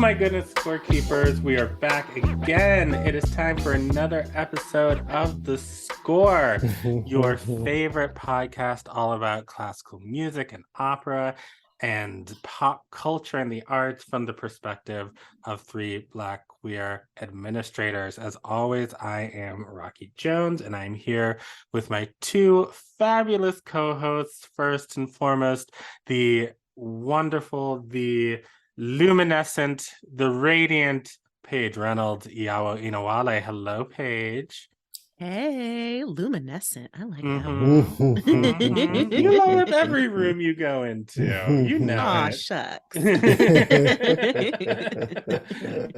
my goodness, Scorekeepers, we are back again. It is time for another episode of The Score, your favorite podcast all about classical music and opera and pop culture and the arts from the perspective of three Black queer administrators. As always, I am Rocky Jones, and I'm here with my two fabulous co-hosts. First and foremost, the wonderful, the luminescent, the radiant Paige Reynolds, Iawo Inawale. Hello, Paige. Hey, luminescent. I like that one. You light up every room you go into. You know Aw, it. shucks.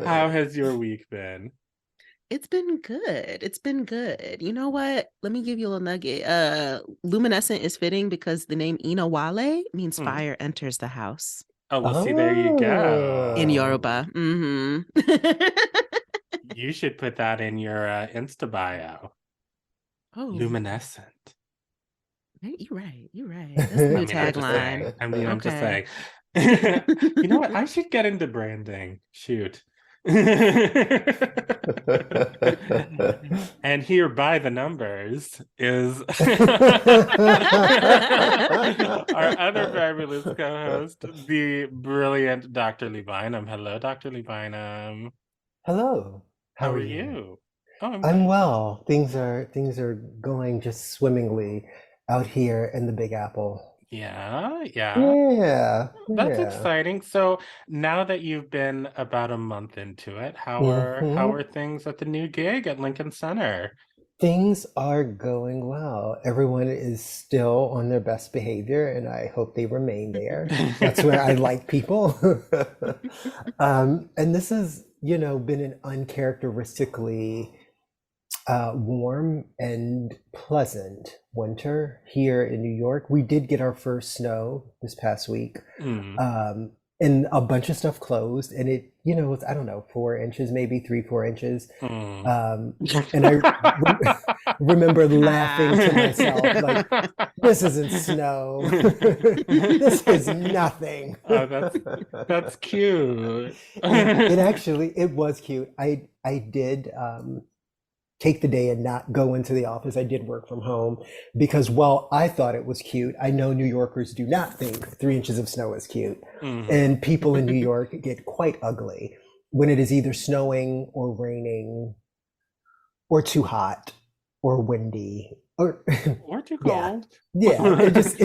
How has your week been? It's been good. It's been good. You know what? Let me give you a little nugget. Luminescent is fitting because the name Inawale means fire enters the house. Oh, well, see, there you go. In Yoruba. You should put that in your Insta bio. Oh, luminescent. You're right. You're right. That's the new tagline. I'm just saying. You know what? I should get into branding. Shoot. And here by the numbers is our other fabulous co-host, the brilliant Dr. Lee Bynum. Hello, Dr. Lee Bynum. Hello. How are you? Oh, I'm well. Things are going just swimmingly out here in the Big Apple. Yeah. That's exciting. So now that you've been about a month into it, how are things at the new gig at Lincoln Center? Things are going well. Everyone is still on their best behavior, and I hope they remain there. That's where I like people. And this has, been an uncharacteristically warm and pleasant winter here in New York. We did get our first snow this past week, and a bunch of stuff closed, and it, was, I don't know, 4 inches, maybe 3-4 inches. And I remember laughing to myself, like, this isn't snow. This is nothing. Oh, that's cute. It was cute. I did take the day and not go into the office. I did work from home because while I thought it was cute, I know New Yorkers do not think 3 inches of snow is cute. And people in New York get quite ugly when it is either snowing or raining or too hot or windy or too cold. Yeah, just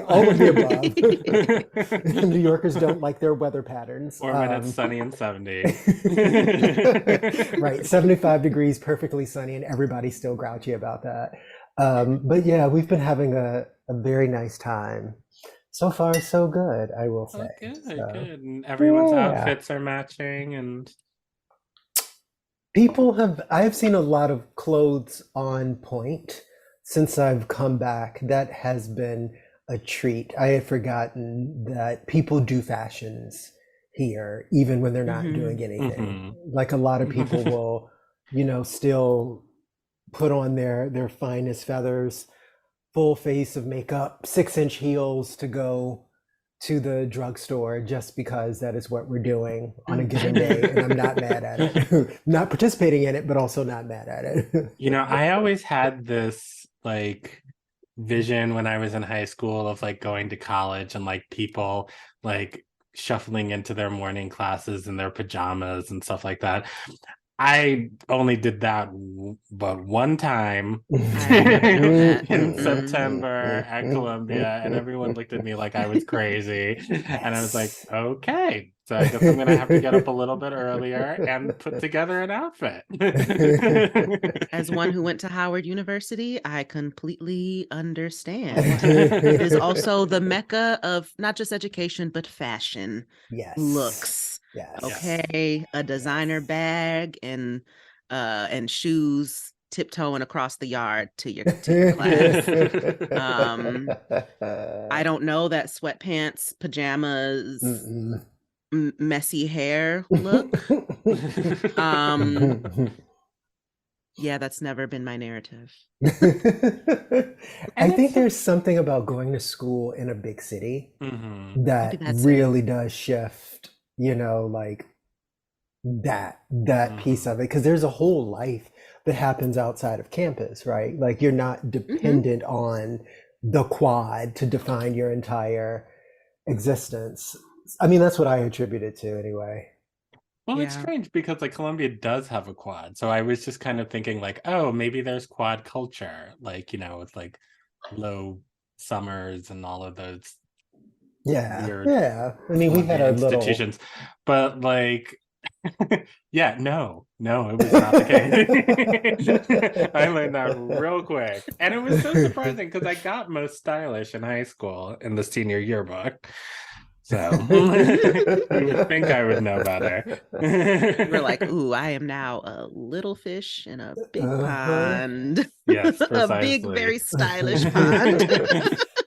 all of the above. New Yorkers don't like their weather patterns. Or when it's sunny and 70. Right, 75 degrees, perfectly sunny, and everybody's still grouchy about that. But yeah, we've been having a very nice time. So far, so good, I will say. Good. And everyone's outfits are matching, and I've seen a lot of clothes on point since I've come back. That has been a treat. I had forgotten that people do fashions here, even when they're not doing anything. Like a lot of people will, still put on their finest feathers, full face of makeup, 6-inch heels to go to the drugstore just because that is what we're doing on a given day, and I'm not mad at it. Not participating in it, but also not mad at it. I always had this like vision when I was in high school of like going to college and like people like shuffling into their morning classes in their pajamas and stuff like that. I only did that but one time in September at Columbia, and everyone looked at me like I was crazy. And I was like, okay, so I guess I'm gonna have to get up a little bit earlier and put together an outfit. As one who went to Howard University, I completely understand. It is also the mecca of not just education, but fashion. Looks. Yes. Okay, a designer bag and shoes tiptoeing across the yard to your class. I don't know that sweatpants, pajamas, messy hair look. Yeah, that's never been my narrative. I think there's something about going to school in a big city that really does shift, like that piece of it, because there's a whole life that happens outside of campus, right? Like you're not dependent on the quad to define your entire existence. I mean, that's what I attribute it to anyway. Well, it's strange because like Colombia does have a quad. So I was just kind of thinking like, oh, maybe there's quad culture, like, with like low summers and all of those weird I mean, we had our institutions. But like yeah, no, it was not the case. I learned that real quick. And it was so surprising because I got most stylish in high school in the senior yearbook. So you would think I would know better. We're like, ooh, I am now a little fish in a big pond. Yes, a big, very stylish pond.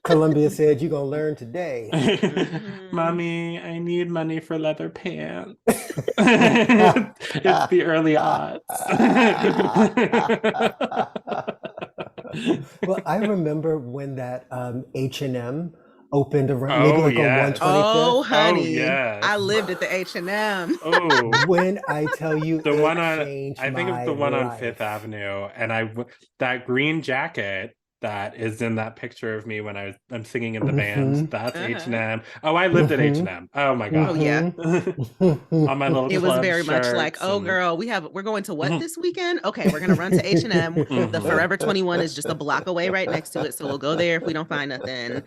Columbia said, "You're gonna learn today." Mommy, I need money for leather pants. It's the early aughts. Well, I remember when that H&M opened around maybe like on 125th. Oh, honey, I lived at the H&M. Oh, when I tell you, the one on, I think it's the one on Fifth Avenue, and that green jacket that is in that picture of me when I'm singing in the band. That's H&M. Oh, I lived at H&M. Oh my god. Oh yeah. On my little. It was very much like, oh girl, we're going to what this weekend? Okay, we're gonna run to H&M. The Forever 21 is just a block away right next to it, so we'll go there if we don't find nothing.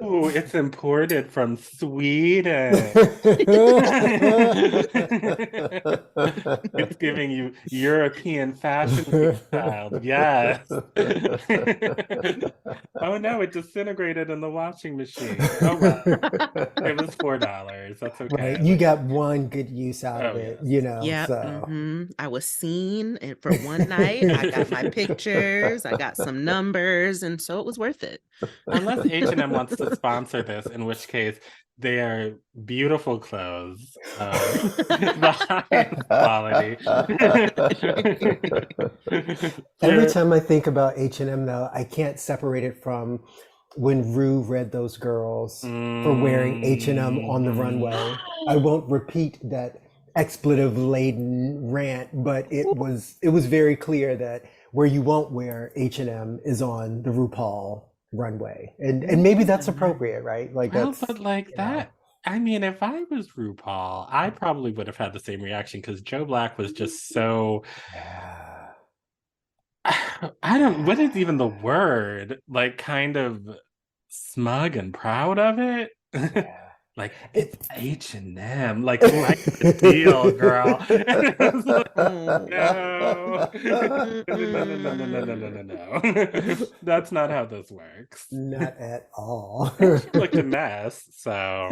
Oh, it's imported from Sweden. It's giving you European fashion style. Yes. Oh no, it disintegrated in the washing machine. Oh well. It was $4. That's okay. Right. You got one good use out of it, Yeah. So. I was seen for one night. I got my pictures, I got some numbers, and so it was worth it. Unless H&M wants to sponsor this, in which case they are beautiful clothes of the highest quality. Every time I think about H&M, though, I can't separate it from when Rue read those girls for wearing H&M on the runway. I won't repeat that expletive-laden rant, but it was very clear that where you won't wear H&M is on the RuPaul runway, and maybe that's appropriate, right? Like but like that. I mean, if I was RuPaul, I probably would have had the same reaction because Joe Black was just so. What is even the word? Like, kind of smug and proud of it. Like, it's H&M. Like the deal, girl. No. That's not how this works. Not at all. She looked a mess, so.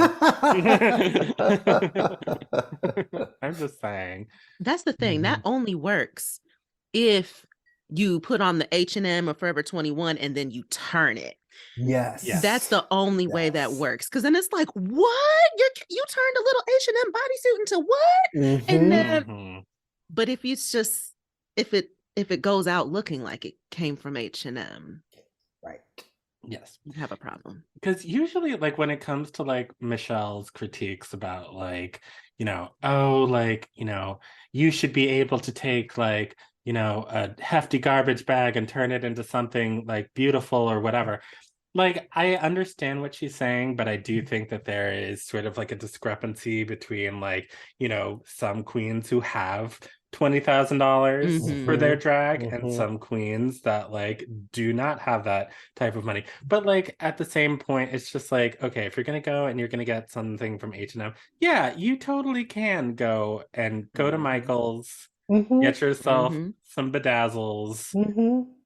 I'm just saying. That's the thing. That only works if you put on the H&M or Forever 21 and then you turn it. Yes. That's the only way that works. Because then it's like, what? You turned a little H&M bodysuit into what? And then, but if it's just, if it goes out looking like it came from H&M, right? Yes, you have a problem. Because usually, like when it comes to like Michelle's critiques about like, you should be able to take like, a hefty garbage bag and turn it into something like beautiful or whatever. Like, I understand what she's saying, but I do think that there is sort of like a discrepancy between like, some queens who have $20,000 for their drag and some queens that like do not have that type of money. But like at the same point, it's just like, okay, if you're gonna go and you're gonna get something from H&M, yeah, you totally can go to Michael's, get yourself some bedazzles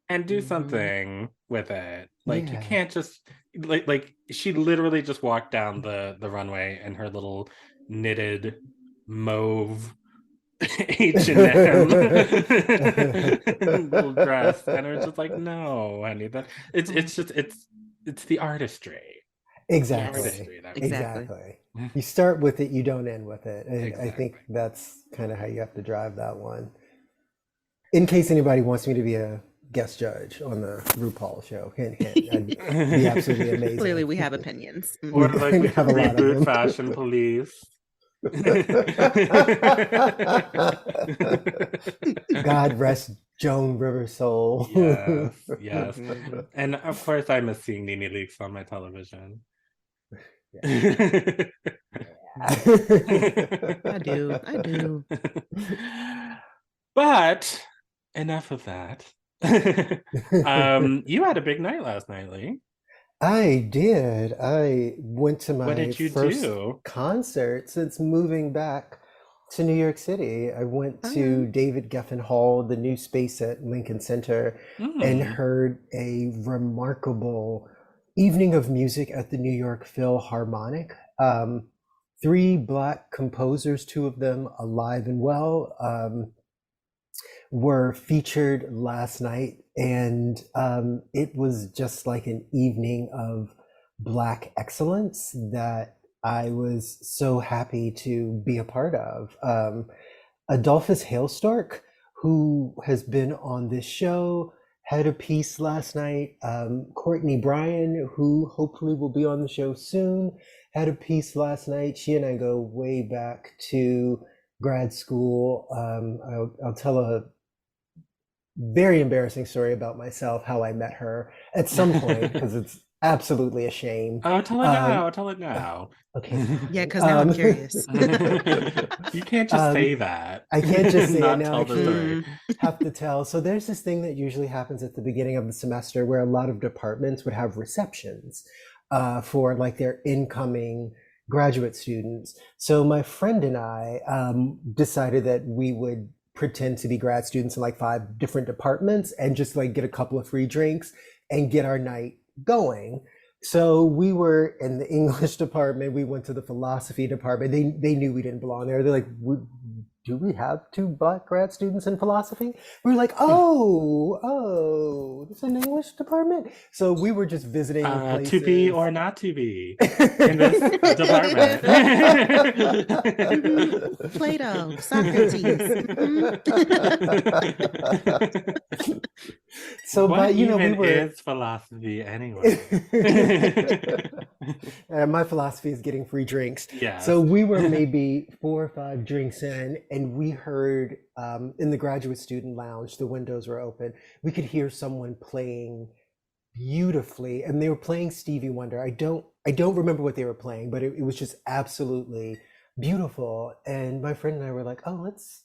and do something with it. Like you can't just like she literally just walked down the runway in her little knitted mauve H&M little dress, and it was just like, no, honey, that it's the artistry. Exactly. You start with it, you don't end with it. And I think that's kind of how you have to drive that one. In case anybody wants me to be a guest judge on the RuPaul show, hint, I'd be absolutely amazing. Clearly, we have opinions. Or like we have a reboot Fashion Police. God rest Joan Rivers' soul. Yes, yes. And of course I miss seeing Nene Leakes on my television. I do. But enough of that. You had a big night last night, Lee. I did. I went to What my did you first do? concert since moving back to New York City. I went to David Geffen Hall, the new space at Lincoln Center, and heard a remarkable evening of music at the New York Philharmonic. Three Black composers, two of them alive and well, were featured last night, and it was just like an evening of Black excellence that I was so happy to be a part of. Adolphus Hailstork, who has been on this show, had a piece last night. Courtney Bryan, who hopefully will be on the show soon, had a piece last night. She and I go way back to grad school. I'll tell a very embarrassing story about myself, how I met her at some point, because it's absolutely a shame. Oh, tell it now. Tell it now. Okay. Yeah, because now I'm curious. You can't just say that. I can't just say not it now. tell the story. Have to tell. So there's this thing that usually happens at the beginning of the semester where a lot of departments would have receptions for like their incoming graduate students. So my friend and I decided that we would pretend to be grad students in like 5 different departments and just like get a couple of free drinks and get our night going. So we were in the English department. We went to the philosophy department. They knew we didn't belong there. They're like, do we have 2 Black grad students in philosophy? We were like, oh, it's an English department. So we were just visiting places. To be or not to be in this department. Plato, Socrates. So, what but even we were. is philosophy anyway? My philosophy is getting free drinks. Yeah. So we were maybe 4 or 5 drinks in, and we heard in the graduate student lounge, the windows were open. We could hear someone playing beautifully, and they were playing Stevie Wonder. I don't remember what they were playing, but it was just absolutely beautiful. And my friend and I were like, oh, let's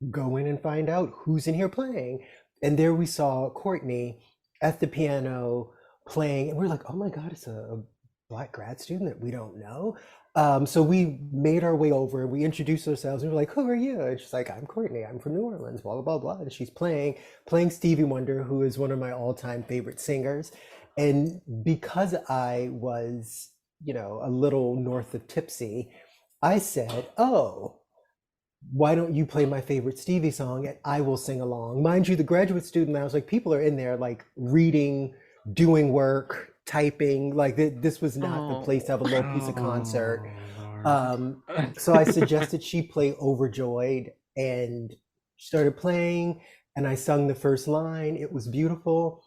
go in and find out who's in here playing. And there we saw Courtney at the piano playing, and we're like, oh my God, it's a Black grad student that we don't know. So we made our way over and we introduced ourselves. And we were like, who are you? And she's like, I'm Courtney, I'm from New Orleans, blah, blah, blah, blah. And she's playing Stevie Wonder, who is one of my all-time favorite singers. And because I was, a little north of tipsy, I said, oh, why don't you play my favorite Stevie song and I will sing along. Mind you, the graduate student lounge, like people are in there like reading, doing work, typing, like this was not the place to have a little piece of concert. So I suggested she play Overjoyed, and she started playing, and I sung the first line. It was beautiful.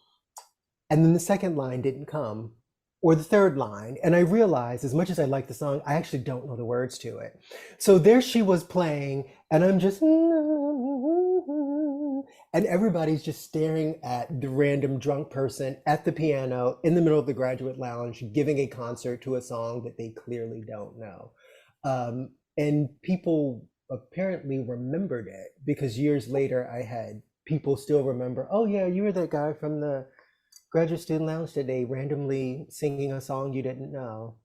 And then the second line didn't come, or the third line. And I realized, as much as I like the song, I actually don't know the words to it. So there she was playing, and I'm just, and everybody's just staring at the random drunk person at the piano in the middle of the graduate lounge, giving a concert to a song that they clearly don't know. And people apparently remembered it, because years later I had people still remember, oh yeah, you were that guy from the graduate student lounge today, randomly singing a song you didn't know.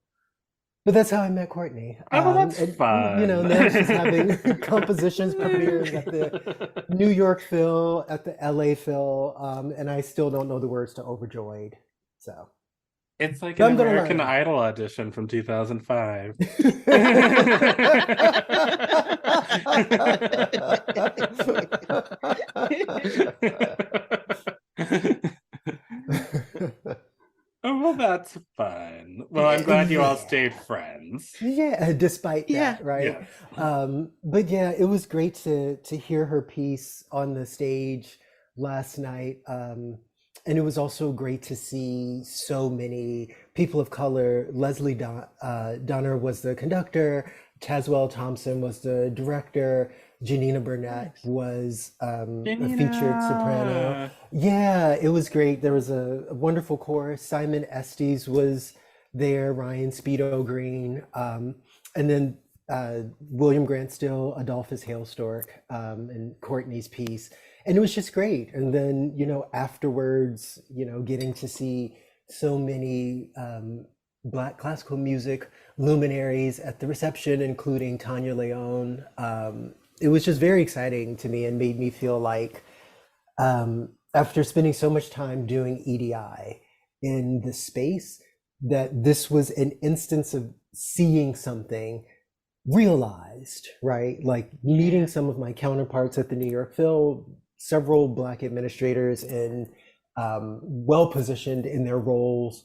But that's how I met Courtney. Oh, that's fun. Now she's having compositions premieres at the New York Phil, at the LA Phil, and I still don't know the words to Overjoyed. So it's like an American Idol audition from 2005. Oh, well, that's fun. Well, I'm glad you all stayed friends. Yeah, despite that, right? Yeah. But yeah, it was great to hear her piece on the stage last night. And it was also great to see so many people of color. Leslie Donner was the conductor. Tazewell Thompson was the director. Janina Burnett Nice. was a featured soprano. Janina. Yeah, it was great. There was a wonderful chorus. Simon Estes was there, Ryan Speedo Green, and then William Grant Still, Adolphus Hailstork, and Courtney's piece. And it was just great. And then, afterwards, getting to see so many Black classical music luminaries at the reception, including Tanya Leon. It was just very exciting to me and made me feel like, after spending so much time doing EDI in the space, that this was an instance of seeing something realized, right? Like meeting some of my counterparts at the New York Phil, several Black administrators and well positioned in their roles.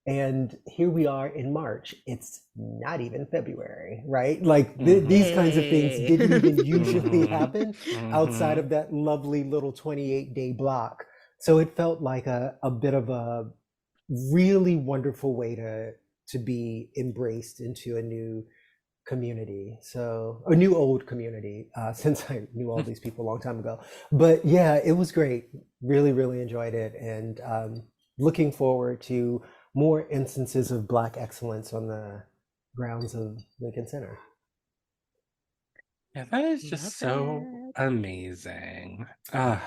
And here we are in March. It's not even February, right? Like these kinds of things didn't even usually happen outside of that lovely little 28-day block. So it felt like a bit of a really wonderful way to be embraced into a new community. So a new old community, since I knew all these people a long time ago. But yeah, it was great. Really, really enjoyed it. And looking forward to more instances of Black excellence on the grounds of Lincoln Center. Yeah, that is just so amazing. I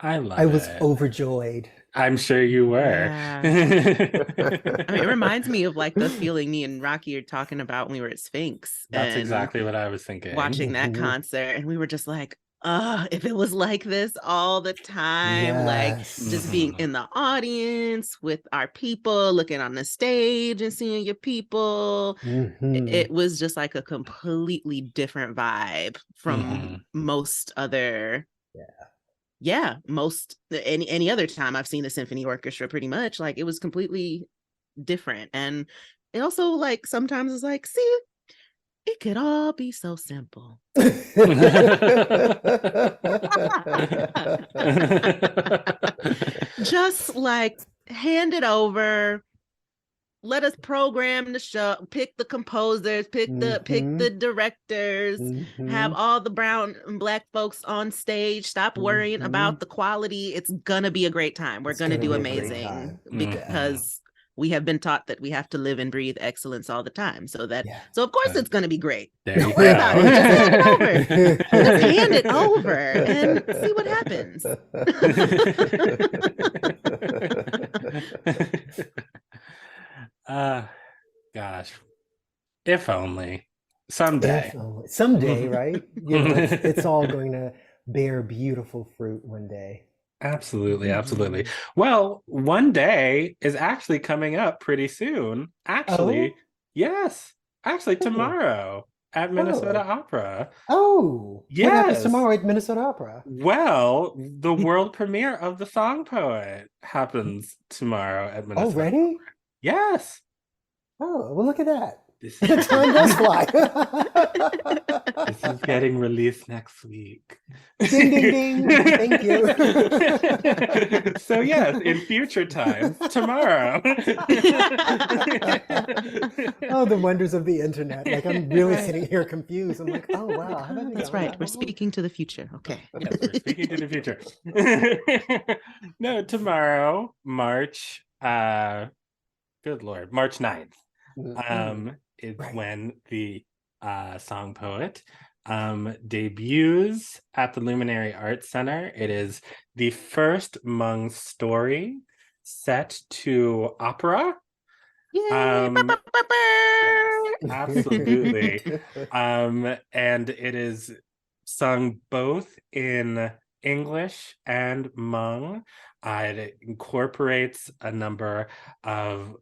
love it. I was overjoyed. I'm sure you were. Yeah. I mean, it reminds me of like the feeling me and Rocky are talking about when we were at Sphinx. That's exactly what I was thinking. Watching that concert, and we were just like, if it was like this all the time, like just being in the audience with our people, looking on the stage and seeing your people. It was just like a completely different vibe from most other most any other time I've seen a symphony orchestra. Pretty much like it was completely different. And it also like sometimes it's like, see, it could all be so simple. Just like hand it over, let us program the show, pick the composers, pick the directors, have all the brown and Black folks on stage, stop worrying about the quality. It's gonna be a great time. We're gonna do amazing because we have been taught that we have to live and breathe excellence all the time. So of course it's gonna be great. Don't worry about it. Just hand it over. And see what happens. Gosh, if only someday. Someday, right? It's all going to bear beautiful fruit one day. Absolutely. Well, one day is actually coming up pretty soon. Actually, yes. Actually, tomorrow at Minnesota Opera. Oh, yes. What happens tomorrow at Minnesota Opera? Well, the world premiere of The Song Poet happens tomorrow at Minnesota. Already? Opera. Yes. Oh, well, look at that. The time does fly. This is getting released next week. Ding, ding, ding. Thank you. So yes, in future times, tomorrow. Oh, the wonders of the internet. Like I'm really sitting here confused. I'm like, oh wow. That's right. We're speaking to the future. Okay. Yes, we're speaking to the future. No, tomorrow, March, good Lord, March 9th. Is when the Song Poet debuts at the Luminary Arts Center. It is the first Hmong story set to opera. Yay! Yes, absolutely. And it is sung both in English and Hmong. It incorporates a number of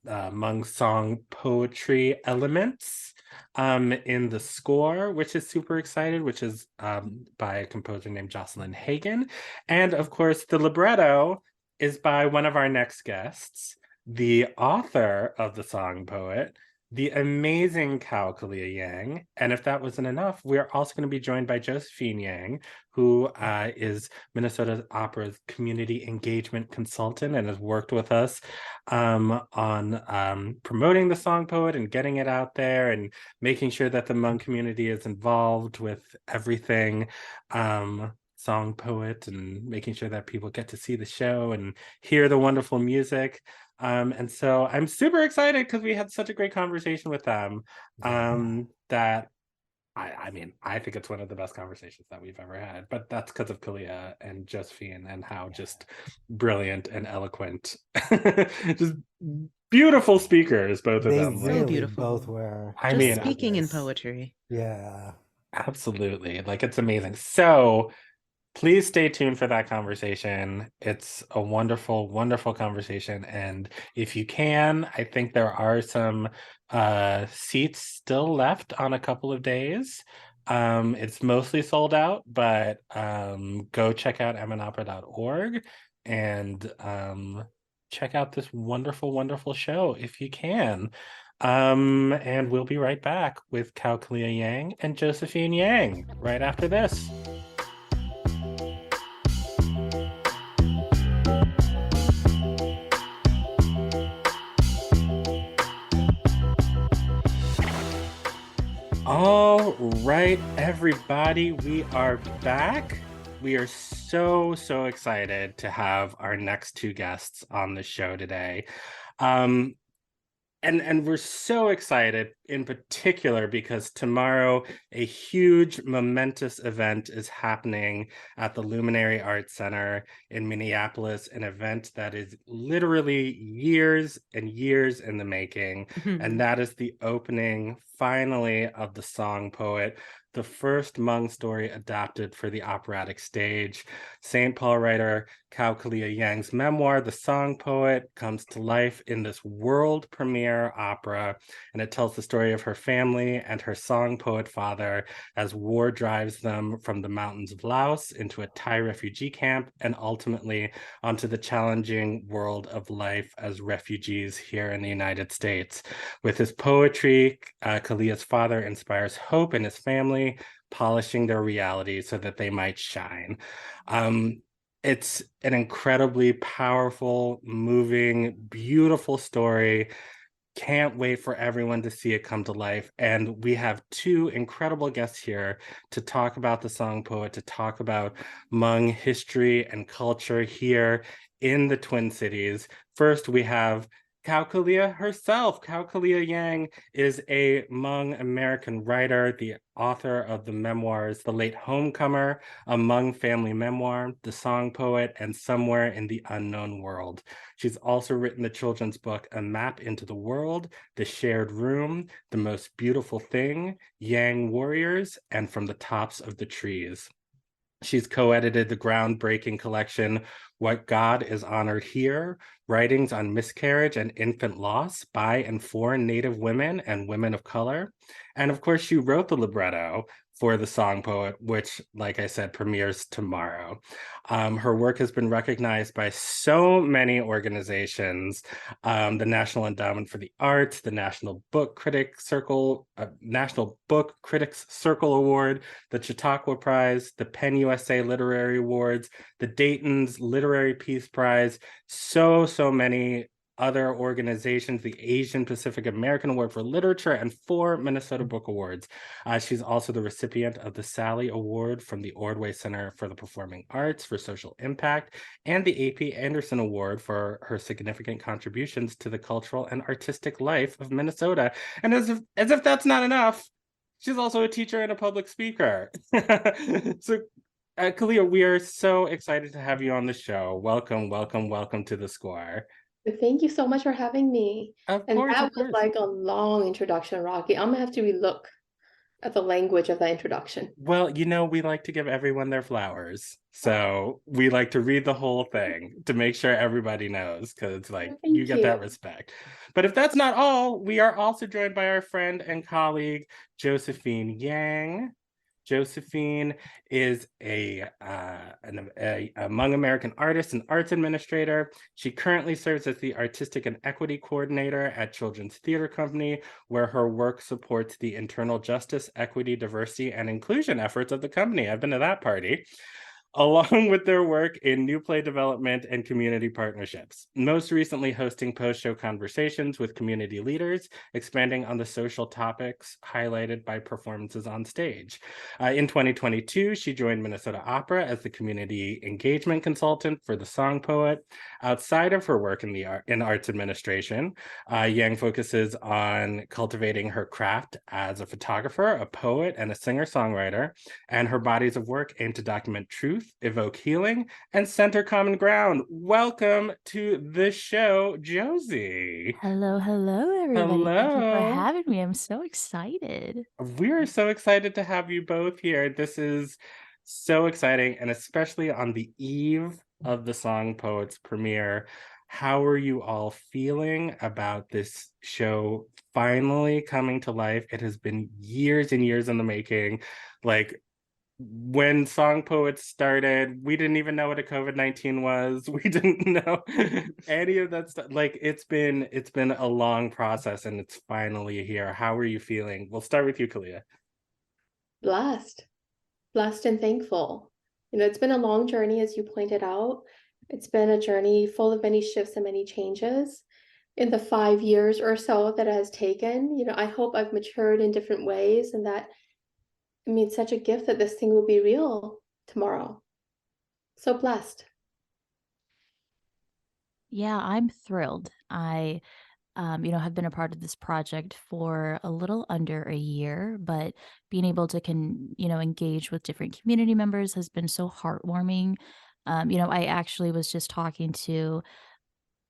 Hmong song poetry elements in the score, which is super excited, which is by a composer named Jocelyn Hagan. And of course, the libretto is by one of our next guests, the author of The Song Poet, the amazing Kao Kalia Yang. And if that wasn't enough, we're also going to be joined by Josephine Yang, who is Minnesota Opera's community engagement consultant and has worked with us on promoting the song poet and getting it out there and making sure that the Hmong community is involved with everything song poet and making sure that people get to see the show and hear the wonderful music. And so I'm super excited because we had such a great conversation with them that I mean, I think it's one of the best conversations that we've ever had, but that's because of Kalia and Josephine and how just brilliant and eloquent, just beautiful speakers, both of They them. really So beautiful. both were. I Just mean, speaking in poetry. Yeah. absolutely. Like, it's amazing. So please stay tuned for that conversation. It's a wonderful, wonderful conversation. And if you can, I think there are some seats still left on a couple of days. It's mostly sold out, but go check out mnopera.org and check out this wonderful, wonderful show if you can. And we'll be right back with Kao Kalia Yang and Josephine Yang right after this. All right, everybody, we are back. We are so excited to have our next two guests on the show today. And we're so excited in particular because tomorrow a huge momentous event is happening at the Luminary Arts Center in Minneapolis, an event that is literally years and years in the making. And that is the opening finally of The Song Poet, the first Hmong story adapted for the operatic stage. St. Paul writer Kao Kalia Yang's memoir, The Song Poet, comes to life in this world premiere opera, and it tells the story of her family and her song poet father as war drives them from the mountains of Laos into a Thai refugee camp and ultimately onto the challenging world of life as refugees here in the United States. With his poetry, Kalia's father inspires hope in his family, polishing their reality so that they might shine. It's an incredibly powerful, moving, beautiful story. Can't wait for everyone to see it come to life. And we have two incredible guests here to talk about The Song Poet, to talk about Hmong history and culture here in the Twin Cities. First, we have Kao Kalia herself. Kao Kalia Yang is a Hmong-American writer, the author of the memoirs The Late Homecomer, a Hmong family memoir, The Song Poet, and Somewhere in the Unknown World. She's also written the children's book A Map into the World, The Shared Room, The Most Beautiful Thing, Yang Warriors, and From the Tops of the Trees. She's co-edited the groundbreaking collection, What God is Honored Here, Writings on Miscarriage and Infant Loss by and for Native Women and Women of Color. And of course, she wrote the libretto for The Song Poet, which, like I said, premieres tomorrow. Her work has been recognized by so many organizations, the National Endowment for the Arts, the National Book Critics Circle Award, the Chautauqua Prize, the Penn USA Literary Awards, the Dayton's Literary Peace Prize, so many other organizations, the Asian Pacific American Award for Literature, and 4 Minnesota Book Awards. She's also the recipient of the Sally Award from the Ordway Center for the Performing Arts for Social Impact, and the A.P. Anderson Award for her significant contributions to the cultural and artistic life of Minnesota. And as if that's not enough, she's also a teacher and a public speaker. So Kalia, we are so excited to have you on the show. Welcome to The Score. Thank you so much for having me. Of And course, that of was course. like a long introduction, Rocky. I'm gonna have to relook at the language of that introduction. Well, we like to give everyone their flowers. So we like to read the whole thing to make sure everybody knows, because it's like you get that respect. But if that's not all, we are also joined by our friend and colleague, Josephine Yang. Josephine is a Hmong-American artist and arts administrator. She currently serves as the Artistic and Equity Coordinator at Children's Theater Company, where her work supports the internal justice, equity, diversity, and inclusion efforts of the company. I've been to that party. Along with their work in new play development and community partnerships, most recently hosting post-show conversations with community leaders, expanding on the social topics highlighted by performances on stage. In 2022, she joined Minnesota Opera as the community engagement consultant for the Song Poet. Outside of her work in arts administration, Yang focuses on cultivating her craft as a photographer, a poet, and a singer-songwriter, and her bodies of work aim to document truth, evoke healing, and center common ground. Welcome to the show, Josie. Hello, everybody. Hello. Thank you for having me. I'm so excited. We're so excited to have you both here. This is so exciting, and especially on the eve of the Song Poets premiere. How are you all feeling about this show finally coming to life? It has been years and years in the making. Like, when Song Poets started, we didn't even know what a COVID-19 was. We didn't know any of that stuff. Like, it's been a long process, and it's finally here. How are you feeling? We'll start with you, Kalia. Blessed and thankful. It's been a long journey, as you pointed out. It's been a journey full of many shifts and many changes in the 5 years or so that it has taken. I hope I've matured in different ways, and that it's such a gift that this thing will be real tomorrow. So blessed. Yeah, I'm thrilled. I have been a part of this project for a little under a year, but being able to engage with different community members has been so heartwarming. I actually was just talking to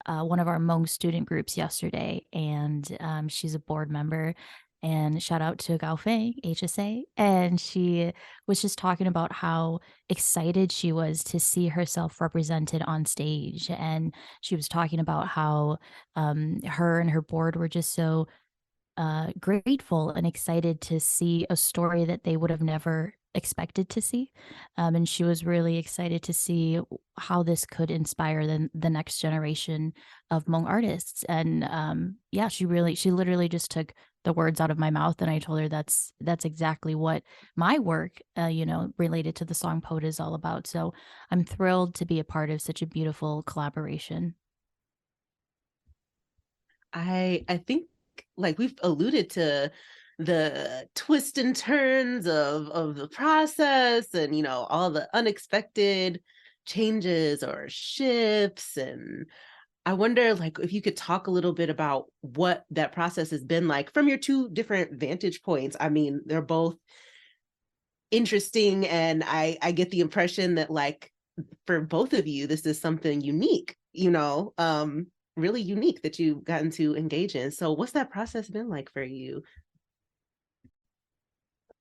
one of our Hmong student groups yesterday, and she's a board member. And shout out to Kao HSA. And she was just talking about how excited she was to see herself represented on stage. And she was talking about how her and her board were just so grateful and excited to see a story that they would have never expected to see. And she was really excited to see how this could inspire the next generation of Hmong artists. And she literally just took the words out of my mouth, and I told her that's exactly what my work related to the Song Poet is all about. So I'm thrilled to be a part of such a beautiful collaboration. I think, like, we've alluded to the twists and turns of the process, and all the unexpected changes or shifts. And I wonder, like, if you could talk a little bit about what that process has been like from your two different vantage points. They're both interesting, and I get the impression that, like, for both of you, this is something unique, really unique that you've gotten to engage in. So what's that process been like for you?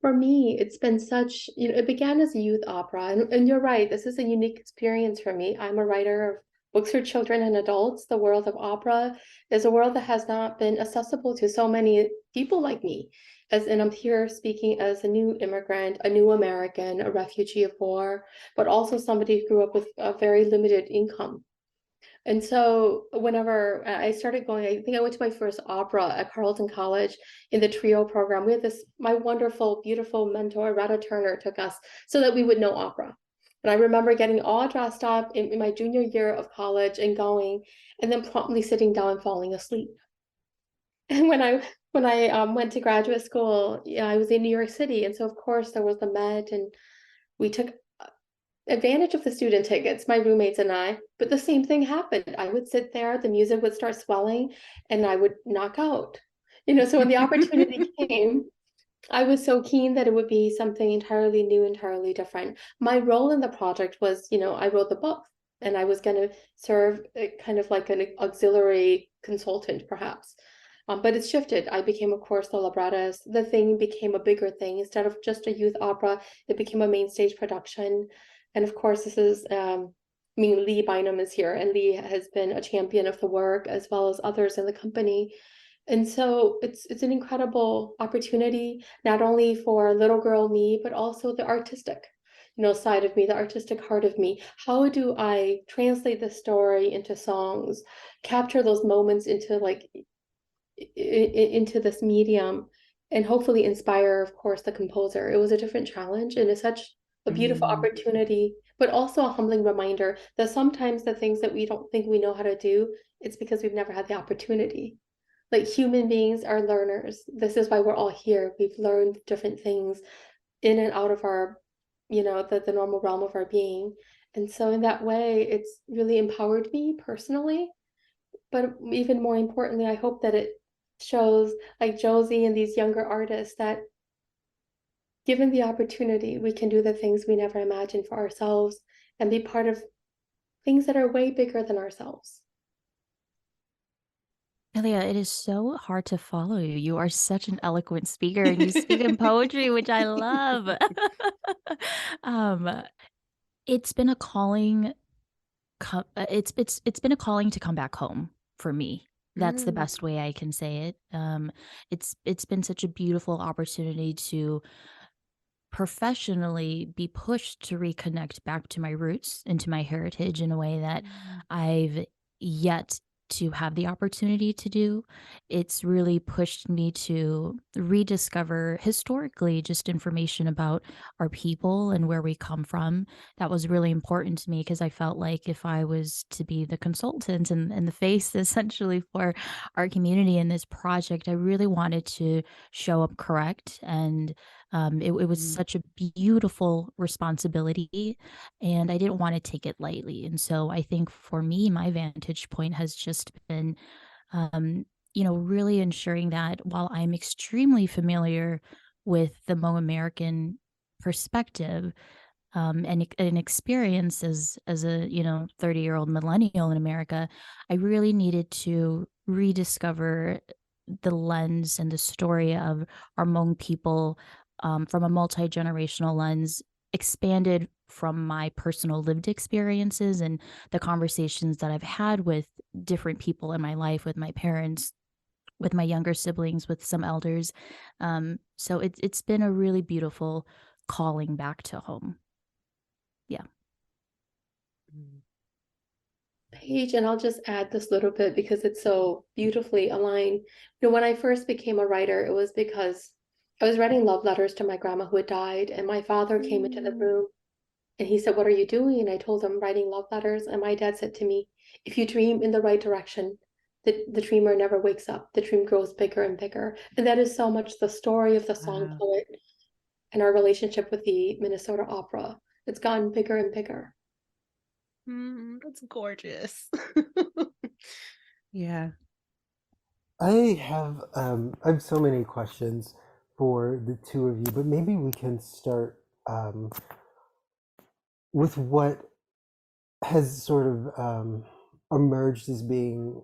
For me, it's been such, it began as a youth opera, and you're right, this is a unique experience for me. I'm a writer of books for children and adults. The world of opera is a world that has not been accessible to so many people like me. And I'm here speaking as a new immigrant, a new American, a refugee of war, but also somebody who grew up with a very limited income. And so whenever I started going, I think I went to my first opera at Carleton College in the trio program. We had my wonderful, beautiful mentor, Retta Turner, took us so that we would know opera. And I remember getting all dressed up in my junior year of college and going, and then promptly sitting down and falling asleep. And when I went to graduate school, I was in New York City. And so, of course, there was the Met, and we took advantage of the student tickets, my roommates and I, but the same thing happened. I would sit there, the music would start swelling, and I would knock out. So when the opportunity came, I was so keen that it would be something entirely new, entirely different. My role in the project was, I wrote the book, and I was going to serve kind of like an auxiliary consultant, perhaps. But it's shifted. I became, of course, the librettist. The thing became a bigger thing. Instead of just a youth opera, it became a main stage production. And of course, this is, Lee Bynum is here, and Lee has been a champion of the work, as well as others in the company. And so it's an incredible opportunity, not only for little girl me, but also the artistic, side of me, the artistic heart of me. How do I translate the story into songs, capture those moments into like into this medium, and hopefully inspire, of course, the composer. It was a different challenge, and it's such a beautiful opportunity, but also a humbling reminder that sometimes the things that we don't think we know how to do, it's because we've never had the opportunity. Like human beings are learners. This is why we're all here. We've learned different things in and out of our, the normal realm of our being. And so in that way, it's really empowered me personally. But even more importantly, I hope that it shows like Josie and these younger artists that given the opportunity, we can do the things we never imagined for ourselves and be part of things that are way bigger than ourselves. Elia, it is so hard to follow you. You are such an eloquent speaker and you speak in poetry, which I love. um, it's been a calling it's been a calling to come back home for me. That's the best way I can say it. It's been such a beautiful opportunity to professionally be pushed to reconnect back to my roots and to my heritage in a way that I've yet to have the opportunity to do. It's really pushed me to rediscover historically just information about our people and where we come from. That was really important to me because I felt like if I was to be the consultant and the face essentially for our community in this project, I really wanted to show up correct. And it was such a beautiful responsibility, and I didn't want to take it lightly. And so I think for me, my vantage point has just been, really ensuring that while I'm extremely familiar with the Hmong-American perspective, and an experience as a 30-year-old millennial in America, I really needed to rediscover the lens and the story of our Hmong people, from a multi-generational lens, expanded from my personal lived experiences and the conversations that I've had with different people in my life, with my parents, with my younger siblings, with some elders. So it's been a really beautiful calling back to home. Yeah. Paige, and I'll just add this little bit because it's so beautifully aligned. When I first became a writer, it was because I was writing love letters to my grandma who had died, and my father came into the room and he said, "What are you doing?" And I told him, "Writing love letters." And my dad said to me, "If you dream in the right direction, the dreamer never wakes up. The dream grows bigger and bigger." And that is so much the story of the song poet and our relationship with the Minnesota Opera. It's gotten bigger and bigger. That's gorgeous. Yeah. I have so many questions for the two of you, but maybe we can start with what has sort of emerged as being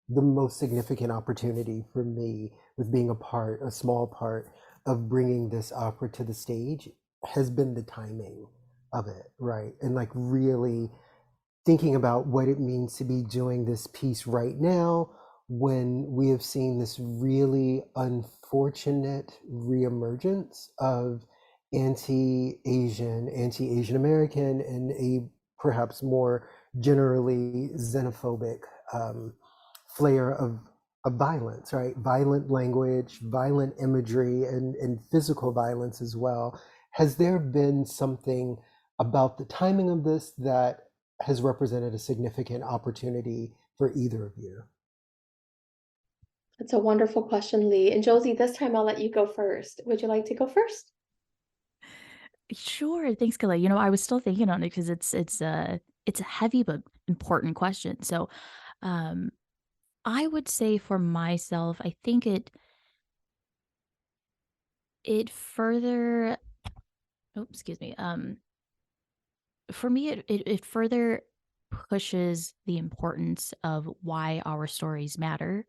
the most significant opportunity for me with being a small part of bringing this opera to the stage has been the timing of it, right? And like really thinking about what it means to be doing this piece right now when we have seen this really unfortunate reemergence of anti-Asian American, and a perhaps more generally xenophobic flair of violence, right? Violent language, violent imagery, and physical violence as well. Has there been something about the timing of this that has represented a significant opportunity for either of you? That's a wonderful question, Lee. And Josie, this time I'll let you go first. Would you like to go first? Sure. Thanks, Kayla. You know, I was still thinking on it because it's a heavy but important question. So, um, I would say for myself, I think it further. Oh, excuse me. For me, it further pushes the importance of why our stories matter,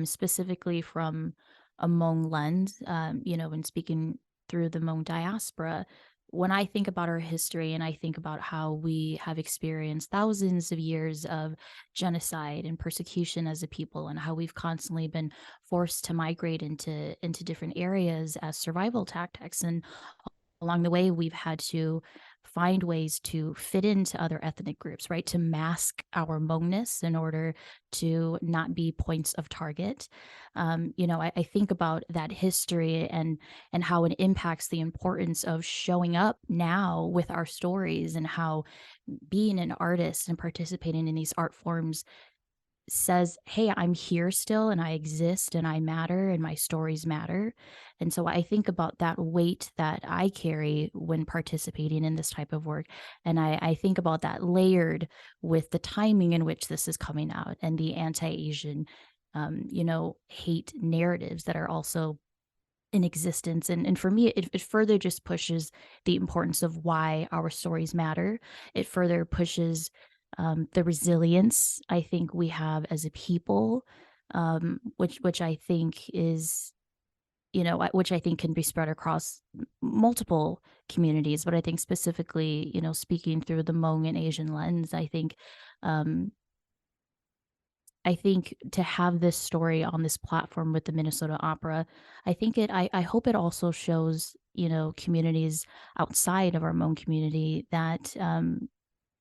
specifically from a Hmong lens. And speaking through the Hmong diaspora, when I think about our history and I think about how we have experienced thousands of years of genocide and persecution as a people, and how we've constantly been forced to migrate into different areas as survival tactics, and along the way we've had to find ways to fit into other ethnic groups, right? To mask our Hmongness in order to not be points of target. I think about that history and how it impacts the importance of showing up now with our stories, and how being an artist and participating in these art forms says, hey, I'm here still, and I exist, and I matter, and my stories matter. And so I think about that weight that I carry when participating in this type of work. And I think about that layered with the timing in which this is coming out, and the anti-Asian, hate narratives that are also in existence. And for me, it further just pushes the importance of why our stories matter. It further pushes the resilience I think we have as a people, which I think is, which I think can be spread across multiple communities. But I think specifically, speaking through the Hmong and Asian lens, um, I think to have this story on this platform with the Minnesota Opera, I hope it also shows, communities outside of our Hmong community that,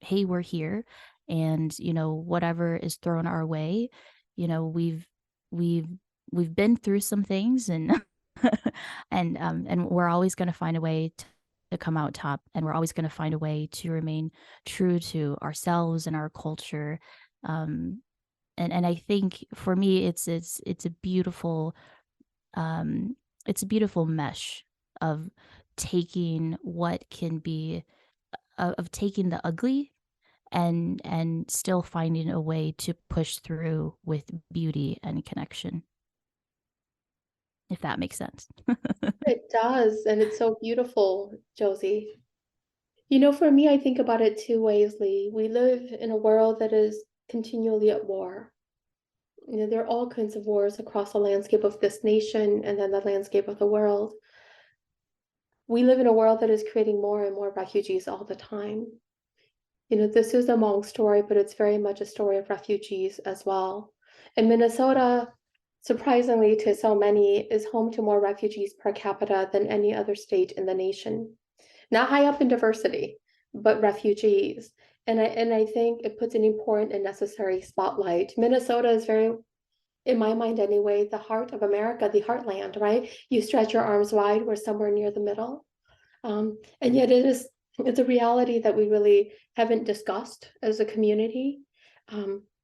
hey, we're here, and, whatever is thrown our way, we've we've we've been through some things, and and we're always going to find a way to come out top, and we're always going to find a way to remain true to ourselves and our culture. And I think for me, it's a beautiful, it's a beautiful mesh of taking what can be, of taking the ugly, and still finding a way to push through with beauty and connection, if that makes sense. It does, and it's so beautiful, Josie. For me, I think about it two ways, Lee. We live in a world that is continually at war. There are all kinds of wars across the landscape of this nation and then the landscape of the world. We live in a world that is creating more and more refugees all the time. This is a Hmong story, but it's very much a story of refugees as well. And Minnesota, surprisingly to so many, is home to more refugees per capita than any other state in the nation. Not high up in diversity, but refugees. And I think it puts an important and necessary spotlight. Minnesota is very, in my mind anyway, the heart of America, the heartland, right? You stretch your arms wide, we're somewhere near the middle. And yet it's a reality that we really haven't discussed as a community,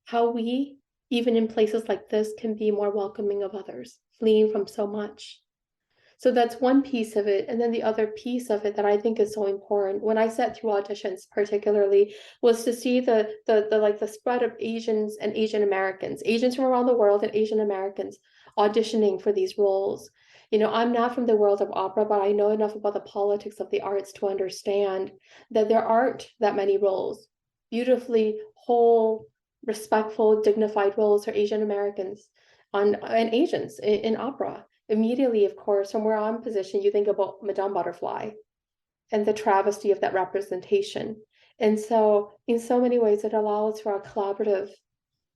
how we, even in places like this, can be more welcoming of others, fleeing from so much. So that's one piece of it. And then the other piece of it that I think is so important, when I sat through auditions particularly, was to see the spread of Asians and Asian Americans, Asians from around the world and Asian Americans auditioning for these roles. I'm not from the world of opera, but I know enough about the politics of the arts to understand that there aren't that many roles, beautifully whole, respectful, dignified roles for Asian Americans and Asians in opera. Immediately, of course, from where I'm positioned, you think about Madame Butterfly and the travesty of that representation. And so, in so many ways, it allows for a collaborative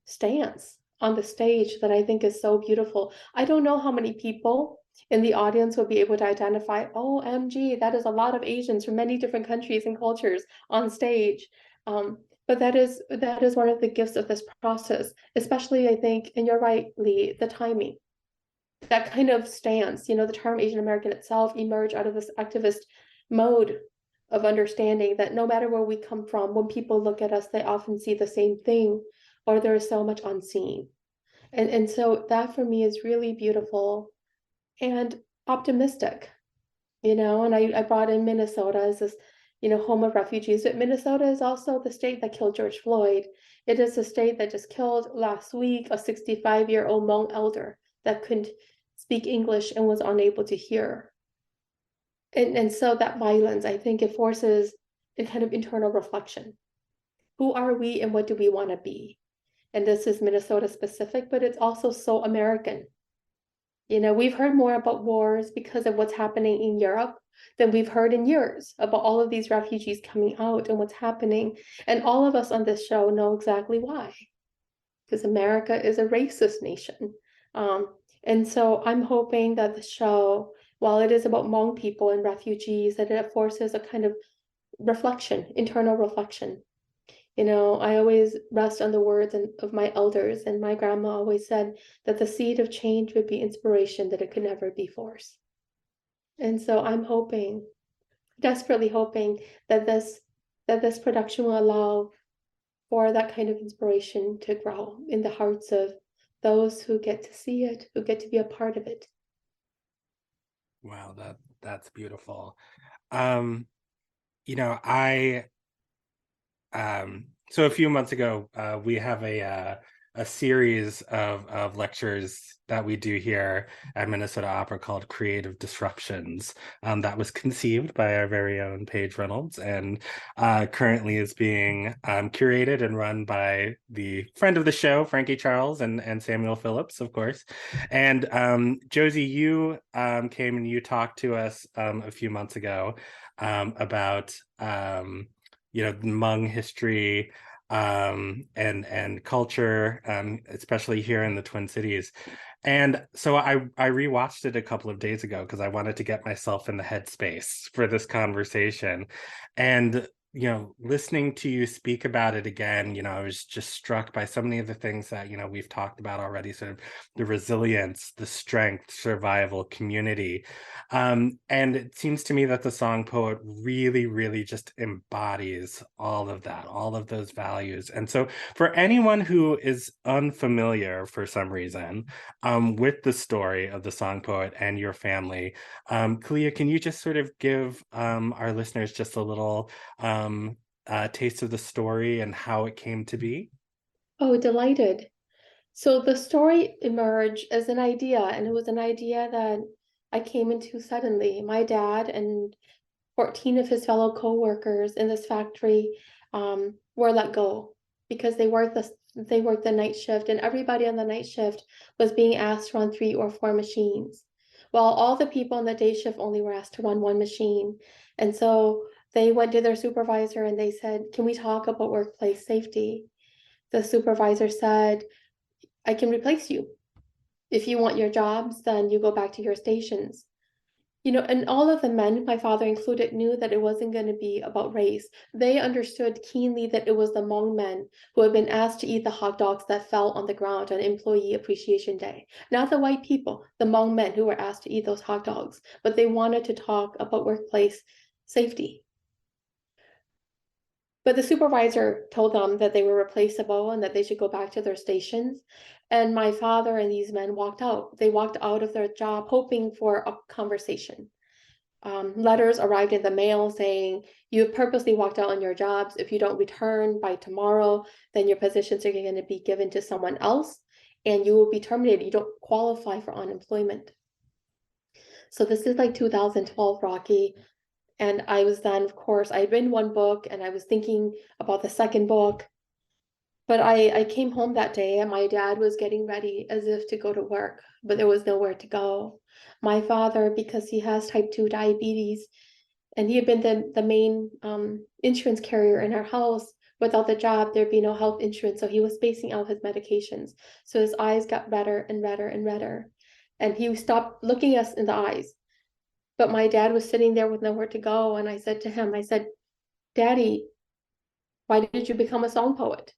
stance on the stage that I think is so beautiful. I don't know how many people in the audience will be able to identify, oh, MG, that is a lot of Asians from many different countries and cultures on stage. But that is one of the gifts of this process, especially, I think, and you're right, Lee, the timing. That kind of stance, the term Asian American itself emerged out of this activist mode of understanding that no matter where we come from, when people look at us, they often see the same thing, or there is so much unseen. And so that for me is really beautiful and optimistic, and I brought in Minnesota as this, home of refugees, but Minnesota is also the state that killed George Floyd. It is the state that just killed last week a 65-year-old Hmong elder that couldn't speak English and was unable to hear. And so that violence, I think it forces a kind of internal reflection. Who are we and what do we want to be? And this is Minnesota specific, but it's also so American. You know, we've heard more about wars because of what's happening in Europe than we've heard in years about all of these refugees coming out and what's happening. And all of us on this show know exactly why, because America is a racist nation. And so I'm hoping that the show, while it is about Hmong people and refugees, that it forces a kind of reflection, internal reflection. You know, I always rest on the words of my elders, and my grandma always said that the seed of change would be inspiration, that it could never be force. And so I'm hoping, desperately hoping, that this production will allow for that kind of inspiration to grow in the hearts of those who get to see it, who get to be a part of it. Wow, that's beautiful. You know, so a few months ago, we have a series of lectures that we do here at Minnesota Opera called Creative Disruptions, that was conceived by our very own Paige Reynolds, and currently is being curated and run by the friend of the show, Frankie Charles, and Samuel Phillips, of course. And Josie, you came and you talked to us a few months ago about you know, Hmong history and culture, especially here in the Twin Cities. And so I rewatched it a couple of days ago because I wanted to get myself in the headspace for this conversation. And you know, listening to you speak about it again, you know, I was just struck by so many of the things that, you know, we've talked about already, sort of the resilience, the strength, survival, community. And it seems to me that the song poet really, really just embodies all of that, all of those values. And so for anyone who is unfamiliar for some reason with the story of the song poet and your family, Kalia, can you just sort of give our listeners just a little taste of the story and how it came to be? Oh, delighted. So the story emerged as an idea, and it was an idea that I came into suddenly. My dad and 14 of his fellow co-workers in this factory were let go because they worked the night shift, and everybody on the night shift was being asked to run 3 or 4 machines, while all the people on the day shift only were asked to run 1 machine. And so they went to their supervisor and they said, "Can we talk about workplace safety?" The supervisor said, "I can replace you. If you want your jobs, then you go back to your stations." You know, and all of the men, my father included, knew that it wasn't going to be about race. They understood keenly that it was the Hmong men who had been asked to eat the hot dogs that fell on the ground on Employee Appreciation Day. Not the white people, the Hmong men who were asked to eat those hot dogs. But they wanted to talk about workplace safety. But the supervisor told them that they were replaceable and that they should go back to their stations. And my father and these men walked out. They walked out of their job hoping for a conversation. Letters arrived in the mail saying, "You have purposely walked out on your jobs. If you don't return by tomorrow, then your positions are going to be given to someone else and you will be terminated. You don't qualify for unemployment." So this is like 2012, Rocky. And I was then, of course, I had written 1 book and I was thinking about the second book. But I came home that day and my dad was getting ready as if to go to work, but there was nowhere to go. My father, because he has type 2 diabetes, and he had been the main insurance carrier in our house, without the job, there'd be no health insurance. So he was spacing out his medications. So his eyes got redder and redder and redder. And he stopped looking us in the eyes. But my dad was sitting there with nowhere to go. And I said to him, I said, "Daddy, why did you become a song poet?"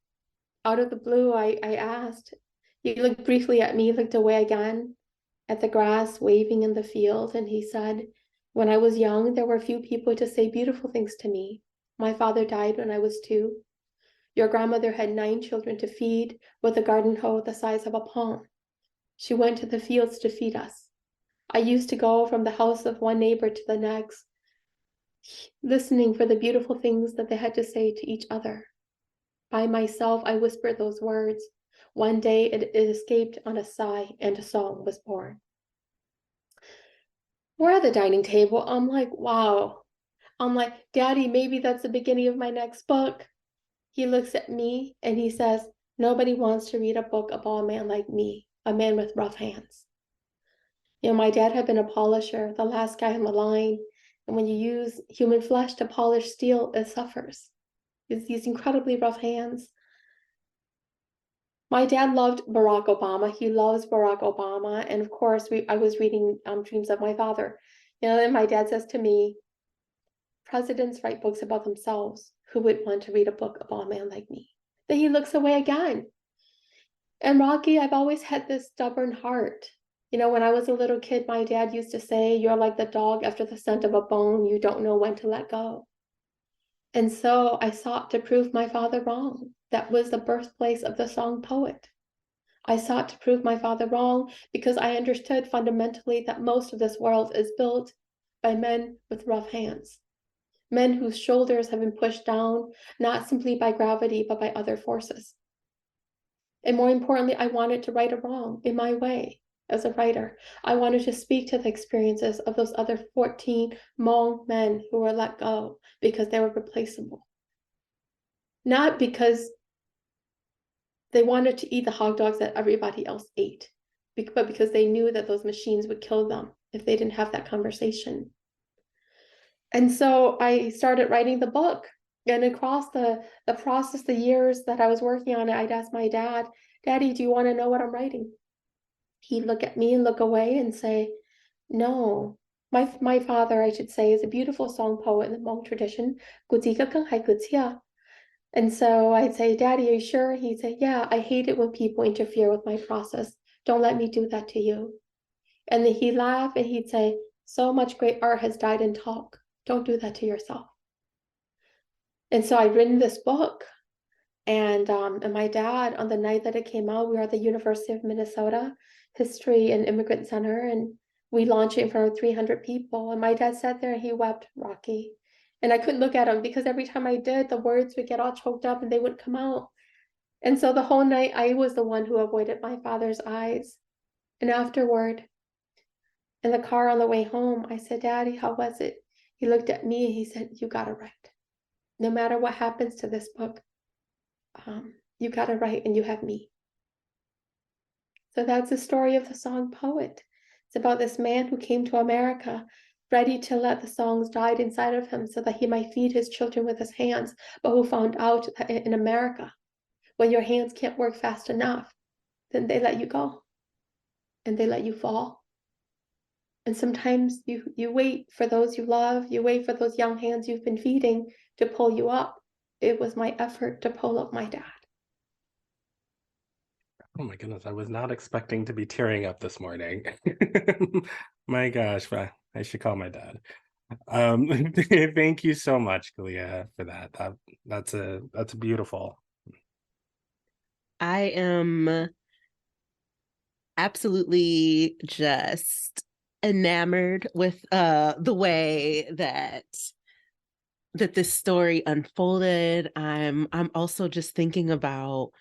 Out of the blue, I asked. He looked briefly at me, looked away again at the grass waving in the field, and he said, "When I was young, there were few people to say beautiful things to me. My father died when I was 2. Your grandmother had 9 children to feed with a garden hoe the size of a palm. She went to the fields to feed us. I used to go from the house of one neighbor to the next, listening for the beautiful things that they had to say to each other. By myself, I whispered those words. One day it escaped on a sigh, and a song was born." We're at the dining table. I'm like, wow. I'm like, "Daddy, maybe that's the beginning of my next book." He looks at me and he says, "Nobody wants to read a book about a man like me, a man with rough hands." My dad had been a polisher, the last guy on the line. And when you use human flesh to polish steel, it suffers. It's these incredibly rough hands. My dad loved Barack Obama. He loves Barack Obama. And of course, I was reading Dreams of My Father. And my dad says to me, presidents write books about themselves. Who would want to read a book about a man like me? Then he looks away again. And Rocky, I've always had this stubborn heart. When I was a little kid, my dad used to say, you're like the dog after the scent of a bone. You don't know when to let go. And so I sought to prove my father wrong. That was the birthplace of the song poet. I sought to prove my father wrong because I understood fundamentally that most of this world is built by men with rough hands. Men whose shoulders have been pushed down, not simply by gravity, but by other forces. And more importantly, I wanted to right a wrong in my way as a writer. I wanted to speak to the experiences of those other 14 Hmong men who were let go because they were replaceable. Not because they wanted to eat the hot dogs that everybody else ate, but because they knew that those machines would kill them if they didn't have that conversation. And so I started writing the book. And across the process, the years that I was working on it, I'd ask my dad, Daddy, do you want to know what I'm writing? He'd look at me and look away and say, no. My father, I should say, is a beautiful song poet in the Hmong tradition. And so I'd say, Daddy, are you sure? He'd say, yeah, I hate it when people interfere with my process. Don't let me do that to you. And then he'd laugh and he'd say, so much great art has died in talk. Don't do that to yourself. And so I'd written this book. And my dad, on the night that it came out, we were at the University of Minnesota History and Immigrant Center, and we launched it in front of 300 people. And my dad sat there and he wept, Rocky. And I couldn't look at him because every time I did, the words would get all choked up and they wouldn't come out. And so the whole night, I was the one who avoided my father's eyes. And afterward, in the car on the way home, I said, Daddy, how was it? He looked at me and he said, you got it right. No matter what happens to this book, you got it right and you have me. So that's the story of the song Poet. It's about this man who came to America ready to let the songs die inside of him so that he might feed his children with his hands, but who found out that in America, when your hands can't work fast enough, then they let you go and they let you fall. And sometimes you wait for those you love, you wait for those young hands you've been feeding to pull you up. It was my effort to pull up my dad. Oh my goodness, I was not expecting to be tearing up this morning. My gosh, I should call my dad. Thank you so much, Kalia, for that. That's beautiful. I am absolutely just enamored with the way that this story unfolded. I'm also just thinking about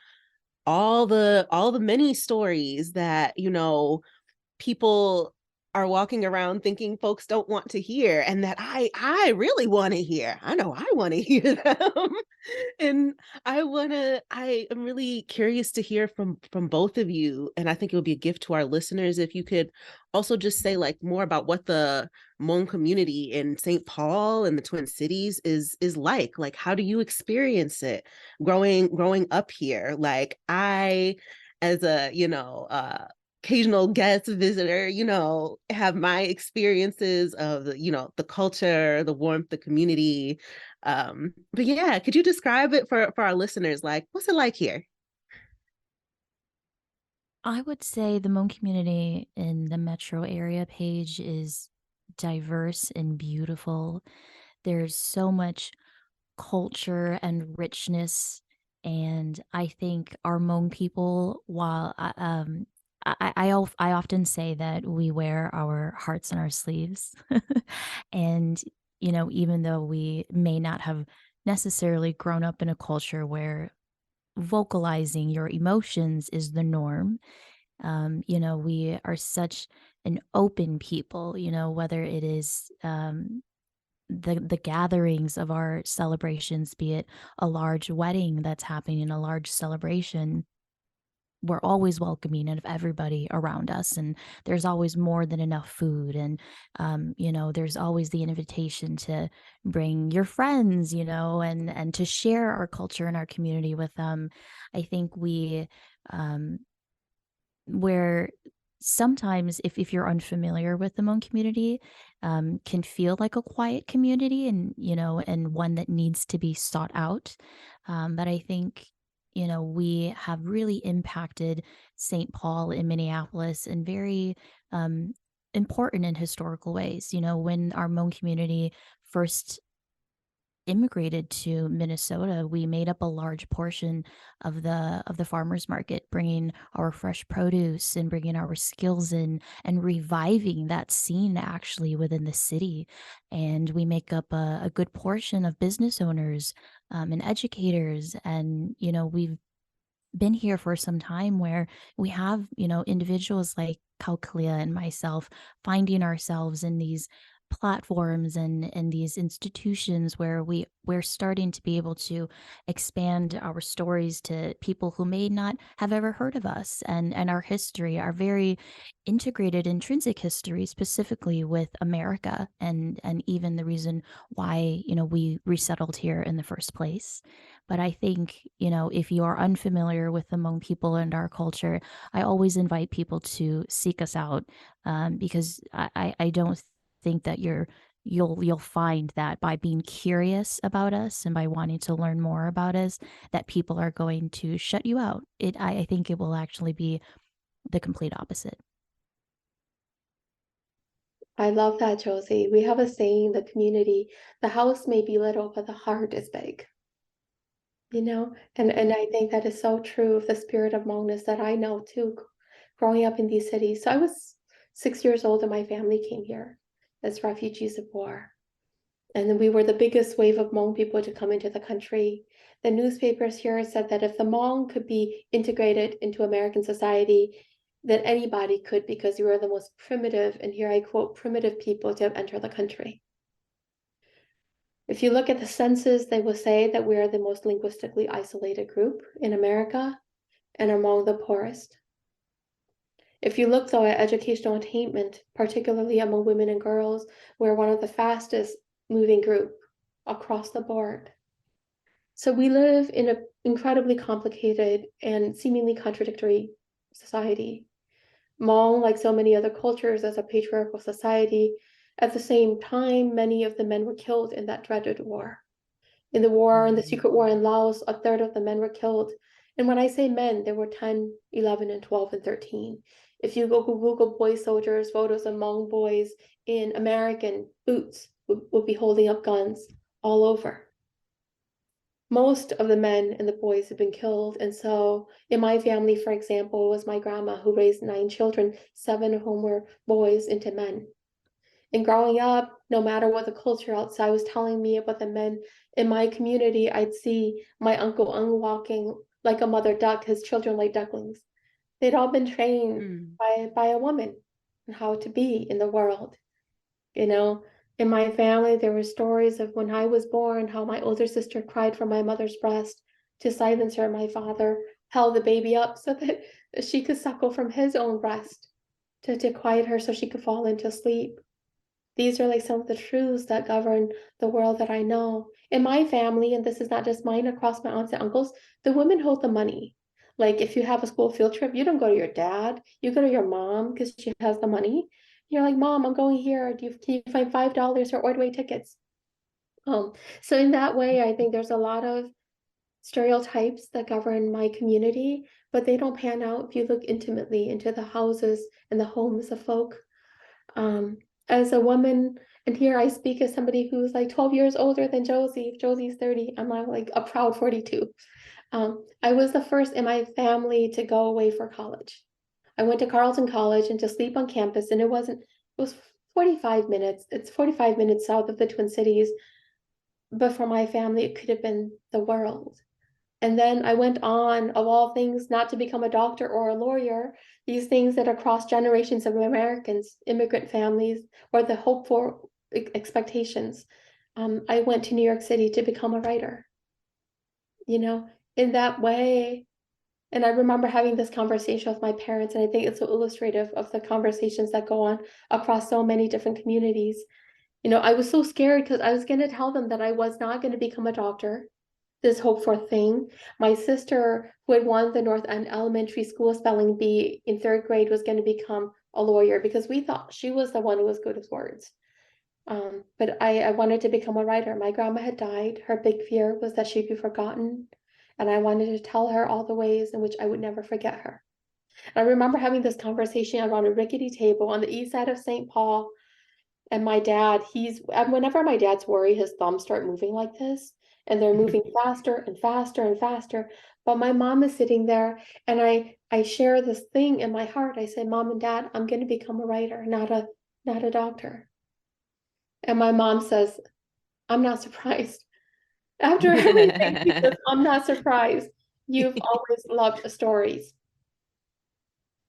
all the many stories that people are walking around thinking folks don't want to hear, and that I really want to hear. I know I want to hear them. And I am really curious to hear from both of you. And I think it would be a gift to our listeners if you could also just say more about what the Hmong community in St. Paul and the Twin Cities is like. Like, how do you experience it growing up here? Like, I, as a occasional guest visitor, have my experiences of the culture, the warmth, the community. But yeah, could you describe it for our listeners? Like, what's it like here? I would say the Hmong community in the metro area, Paige, is diverse and beautiful. There's so much culture and richness, and I think our Hmong people, while I often say that we wear our hearts on our sleeves, and even though we may not have necessarily grown up in a culture where vocalizing your emotions is the norm, we are such an open people, whether it is the gatherings of our celebrations, be it a large wedding that's happening, a large celebration, we're always welcoming of everybody around us, and there's always more than enough food, and there's always the invitation to bring your friends, and to share our culture and our community with them. I think where sometimes if you're unfamiliar with the Hmong community, can feel like a quiet community, and one that needs to be sought out. But I think, we have really impacted St. Paul in Minneapolis in very important and historical ways. When our Hmong community first immigrated to Minnesota, we made up a large portion of the farmers market, bringing our fresh produce and bringing our skills in and reviving that scene actually within the city. And we make up a good portion of business owners and educators. And we've been here for some time where we have individuals like Kao Kalia and myself finding ourselves in these platforms and these institutions where we're starting to be able to expand our stories to people who may not have ever heard of us, and our history, our very integrated intrinsic history, specifically with America, and even the reason why we resettled here in the first place. But I think, if you are unfamiliar with the Hmong people and our culture, I always invite people to seek us out, because I don't think that you'll find that by being curious about us and by wanting to learn more about us, that people are going to shut you out. I think it will actually be the complete opposite. I love that, Josie. We have a saying in the community, the house may be little, but the heart is big. And I think that is so true of the spirit of Hmongness that I know too, growing up in these cities. So I was 6 years old and my family came here as refugees of war. And then we were the biggest wave of Hmong people to come into the country. The newspapers here said that if the Hmong could be integrated into American society, then anybody could, because we were the most primitive, and here I quote, primitive people to have entered the country. If you look at the census, they will say that we are the most linguistically isolated group in America and among the poorest. If you look, though, at educational attainment, particularly among women and girls, we're one of the fastest moving group across the board. So we live in an incredibly complicated and seemingly contradictory society. Hmong, like so many other cultures, as a patriarchal society. At the same time, many of the men were killed in that dreaded war. In the war, in the secret war in Laos, a third of the men were killed. And when I say men, there were 10, 11, and 12, and 13. If you go Google boy soldiers, photos of Hmong boys in American boots will be holding up guns all over. Most of the men and the boys have been killed. And so in my family, for example, was my grandma who raised 9 children, 7 of whom were boys into men. And growing up, no matter what the culture outside was telling me about the men in my community, I'd see my Uncle Ung walking like a mother duck, his children like ducklings. They'd all been trained by a woman on how to be in the world. In my family, there were stories of when I was born, how my older sister cried from my mother's breast to silence her. My father held the baby up so that she could suckle from his own breast to quiet her so she could fall into sleep. These are like some of the truths that govern the world that I know. In my family, and this is not just mine, across my aunts and uncles, the women hold the money. Like if you have a school field trip, you don't go to your dad, you go to your mom because she has the money. You're like, Mom, I'm going here. Can you find $5 for Ordway tickets? So in that way, I think there's a lot of stereotypes that govern my community, but they don't pan out if you look intimately into the houses and the homes of folk. As a woman, and here I speak as somebody who's like 12 years older than Josie. If Josie's 30, I'm like a proud 42. I was the first in my family to go away for college. I went to Carleton College and to sleep on campus, and it was 45 minutes. It's 45 minutes south of the Twin Cities. But for my family, it could have been the world. And then I went on, of all things, not to become a doctor or a lawyer, these things that are cross generations of Americans, immigrant families, or the hope for expectations. I went to New York City to become a writer. In that way, And I remember having this conversation with my parents, and I think it's so illustrative of the conversations that go on across so many different communities. I was so scared because I was going to tell them that I was not going to become a doctor, this hoped for thing. My sister, who had won the North End Elementary School Spelling Bee in 3rd grade, was going to become a lawyer because we thought she was the one who was good with words. But I wanted to become a writer. My grandma had died. Her big fear was that she'd be forgotten. And I wanted to tell her all the ways in which I would never forget her. And I remember having this conversation around a rickety table on the east side of St. Paul. And my dad, whenever my dad's worried, his thumbs start moving like this. And they're moving faster and faster and faster. But my mom is sitting there, and I share this thing in my heart. I say, Mom and Dad, I'm going to become a writer, not a doctor. And my mom says, I'm not surprised. After everything, she says, I'm not surprised. You've always loved stories.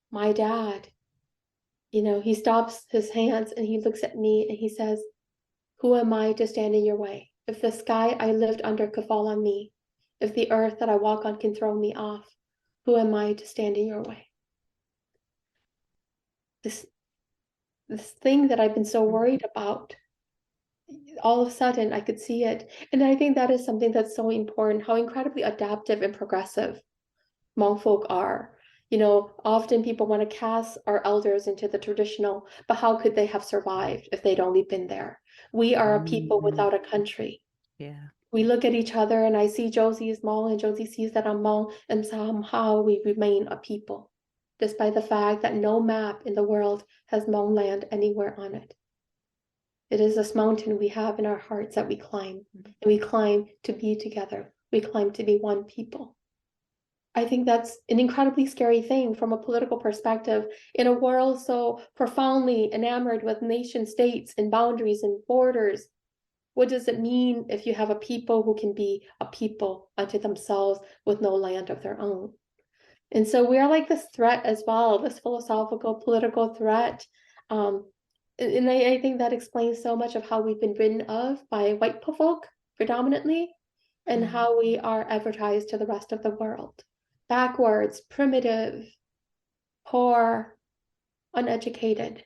My dad, he stops his hands and he looks at me and he says, who am I to stand in your way? If the sky I lived under could fall on me, if the earth that I walk on can throw me off, who am I to stand in your way? This thing that I've been so worried about, all of a sudden I could see it. And I think that is something that's so important, how incredibly adaptive and progressive Hmong folk are. Often people want to cast our elders into the traditional, but how could they have survived if they'd only been there? We are a people without a country. Yeah. We look at each other, and I see Josie is Hmong and Josie sees that I'm Hmong, and somehow we remain a people, despite the fact that no map in the world has Hmong land anywhere on it. It is this mountain we have in our hearts that we climb, and we climb to be together. We climb to be one people. I think that's an incredibly scary thing from a political perspective in a world so profoundly enamored with nation states and boundaries and borders. What does it mean if you have a people who can be a people unto themselves with no land of their own? And so we are like this threat as well, this philosophical, political threat. And I think that explains so much of how we've been written of by white folk predominantly, and how we are advertised to the rest of the world. Backwards, primitive, poor, uneducated,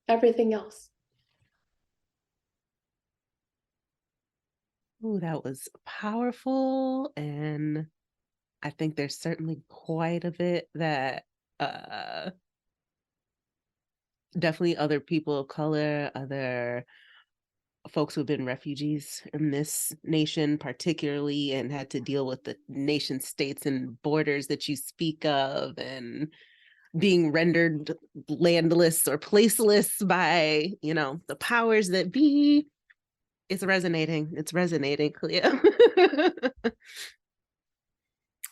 everything else. Ooh, that was powerful. And I think there's certainly quite a bit that definitely other people of color, other folks who've been refugees in this nation particularly, and had to deal with the nation states and borders that you speak of, and being rendered landless or placeless by, the powers that be. It's resonating, Kalia.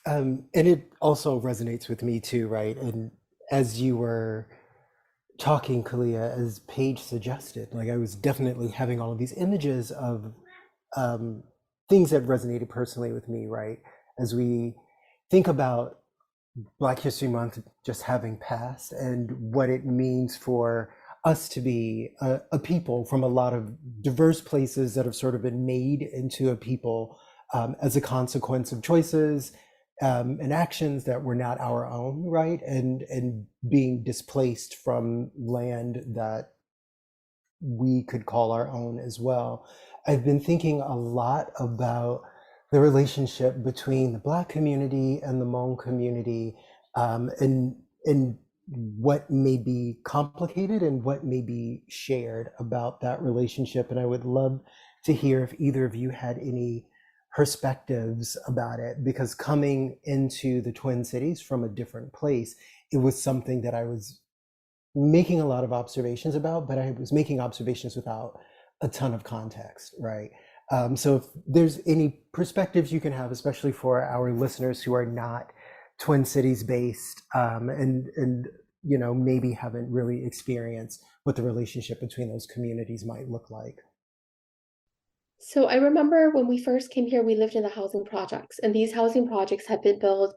And it also resonates with me too, right? And as you were talking, Kalia, as Paige suggested, like I was definitely having all of these images of things that resonated personally with me, right? As we think about Black History Month just having passed and what it means for us to be a people from a lot of diverse places that have sort of been made into a people as a consequence of choices and actions that were not our own, right? And being displaced from land that we could call our own as well. I've been thinking a lot about the relationship between the Black community and the Hmong community, and what may be complicated and what may be shared about that relationship. And I would love to hear if either of you had any perspectives about it, because coming into the Twin Cities from a different place, it was something that I was making a lot of observations about, but I was making observations without a ton of context, right? So if there's any perspectives you can have, especially for our listeners who are not Twin Cities based, and maybe haven't really experienced what the relationship between those communities might look like. So I remember when we first came here, we lived in the housing projects, and these housing projects had been built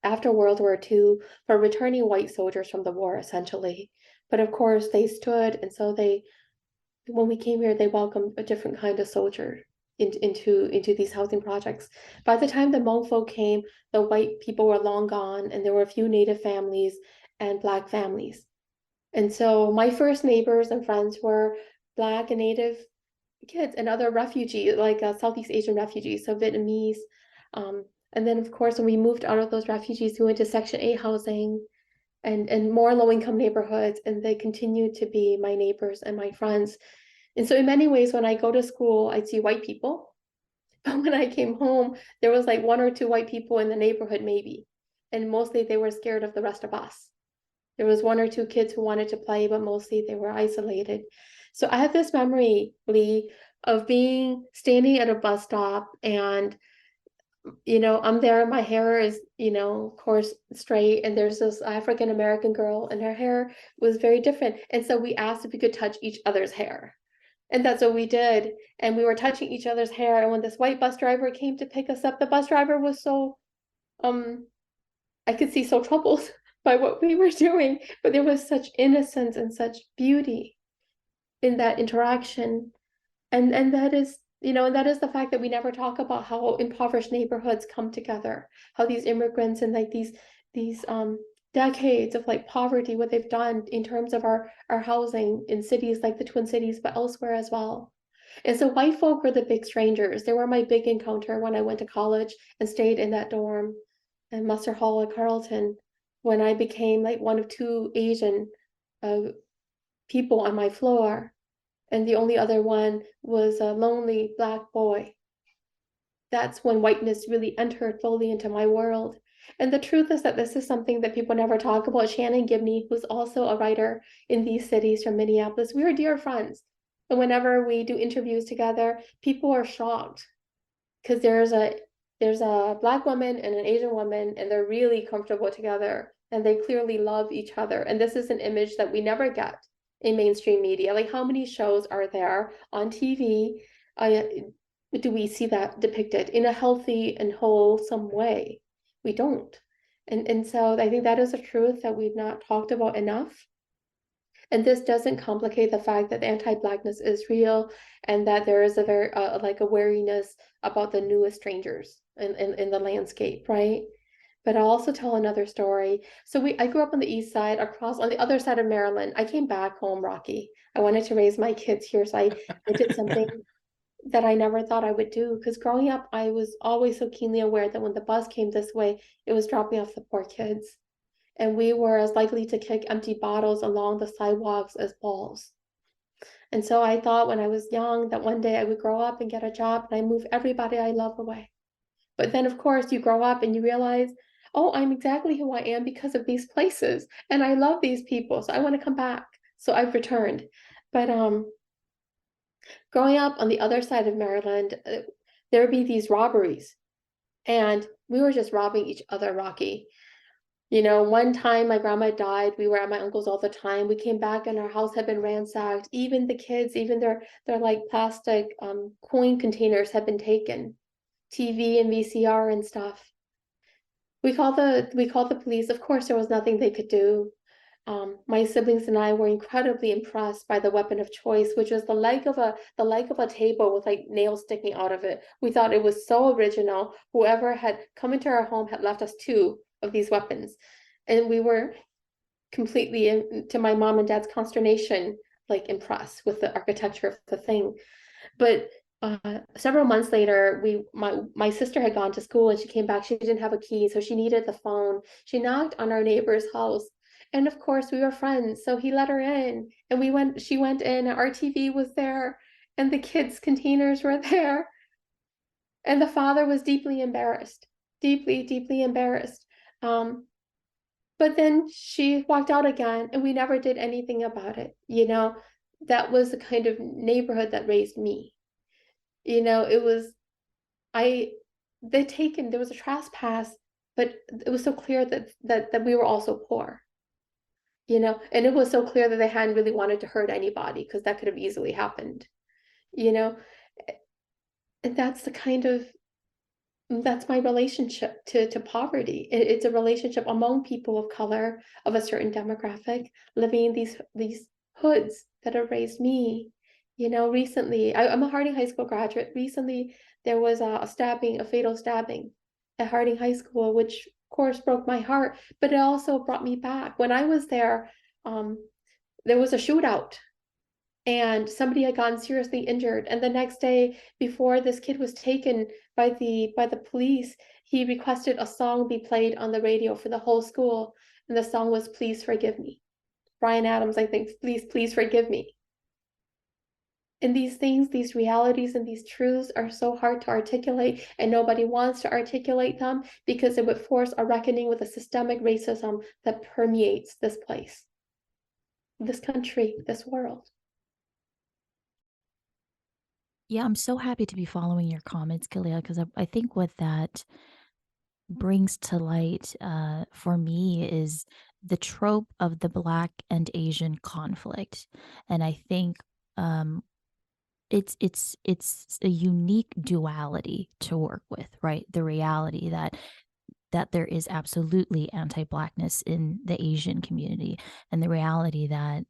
after World War II for returning white soldiers from the war, essentially. But of course, they stood, and so when we came here, they welcomed a different kind of soldier into these housing projects. By the time the Hmong folk came, the white people were long gone, and there were a few Native families and Black families. And so my first neighbors and friends were Black and Native kids and other refugees, like Southeast Asian refugees, so Vietnamese. And then, of course, when we moved out of those refugees, we went to Section 8 housing and more low-income neighborhoods, and they continue to be my neighbors and my friends. And so in many ways, when I go to school, I'd see white people. But when I came home, there was like 1 or 2 white people in the neighborhood, maybe. And mostly they were scared of the rest of us. There was 1 or 2 kids who wanted to play, but mostly they were isolated. So I have this memory, Lee, of standing at a bus stop, and I'm there, my hair is, of course, straight, and there's this African American girl, and her hair was very different. And so we asked if we could touch each other's hair. And that's what we did. And we were touching each other's hair. And when this white bus driver came to pick us up, the bus driver was so, I could see so troubled by what we were doing, but there was such innocence and such beauty in that interaction. And that is, and that is the fact that we never talk about how impoverished neighborhoods come together, how these immigrants and like these decades of like poverty, what they've done in terms of our housing in cities like the Twin Cities, but elsewhere as well. And so white folk were the big strangers. They were my big encounter when I went to college and stayed in that dorm in Musser Hall at Carleton, when I became like one of 2 Asian people on my floor. And the only other one was a lonely Black boy. That's when whiteness really entered fully into my world. And the truth is that this is something that people never talk about. Shannon Gibney, who's also a writer in these cities from Minneapolis, we are dear friends. And whenever we do interviews together, people are shocked because there's a Black woman and an Asian woman, and they're really comfortable together, and they clearly love each other. And this is an image that we never get in mainstream media. Like, how many shows are there on TV? Do we see that depicted in a healthy and wholesome way? We don't. And so I think that is a truth that we've not talked about enough. And this doesn't complicate the fact that anti-Blackness is real, and that there is a very like a wariness about the newest strangers in the landscape, right? But I'll also tell another story. So I grew up on the east side, on the other side of Maryland. I came back home, Rocky. I wanted to raise my kids here, so I did something that I never thought I would do. Because growing up, I was always so keenly aware that when the bus came this way, it was dropping off the poor kids. And we were as likely to kick empty bottles along the sidewalks as balls. And so I thought when I was young that one day I would grow up and get a job and I move everybody I love away. But then, of course, you grow up and you realize, oh, I'm exactly who I am because of these places. And I love these people, so I want to come back. So I've returned. But growing up on the other side of Maryland, there would be these robberies. And we were just robbing each other, Rocky. One time my grandma died. We were at my uncle's all the time. We came back and our house had been ransacked. Even the kids, even their like plastic coin containers had been taken. TV and VCR and stuff. We called the police. Of course, there was nothing they could do. My siblings and I were incredibly impressed by the weapon of choice, which was the leg of a table with like nails sticking out of it. We thought it was so original. Whoever had come into our home had left us 2 of these weapons, and we were completely, to my mom and dad's consternation, like impressed with the architecture of the thing. But several months later, my sister had gone to school and she came back. She didn't have a key, so she needed the phone. She knocked on our neighbor's house, and of course we were friends, so he let her in. And she went in, and our TV was there, and the kids' containers were there, and the father was deeply embarrassed, deeply embarrassed. But then she walked out again, and we never did anything about it. That was the kind of neighborhood that raised me. It was, there was a trespass, but it was so clear that we were also poor, and it was so clear that they hadn't really wanted to hurt anybody, because that could have easily happened, and that's my relationship to poverty. It's a relationship among people of color, of a certain demographic, living in these hoods that have raised me. Recently, I'm a Harding High School graduate. Recently, there was a stabbing, a fatal stabbing at Harding High School, which of course broke my heart, but it also brought me back. When I was there, there was a shootout and somebody had gotten seriously injured. And the next day, before this kid was taken by the police, he requested a song be played on the radio for the whole school. And the song was Please Forgive Me. Bryan Adams, I think, please forgive me. And these things, these realities, and these truths are so hard to articulate, and nobody wants to articulate them because it would force a reckoning with the systemic racism that permeates this place, this country, this world. Yeah, I'm so happy to be following your comments, Kalia, because I think what that brings to light for me is the trope of the Black and Asian conflict. And I think it's a unique duality to work with, right? The reality that there is absolutely anti-Blackness in the Asian community, and the reality that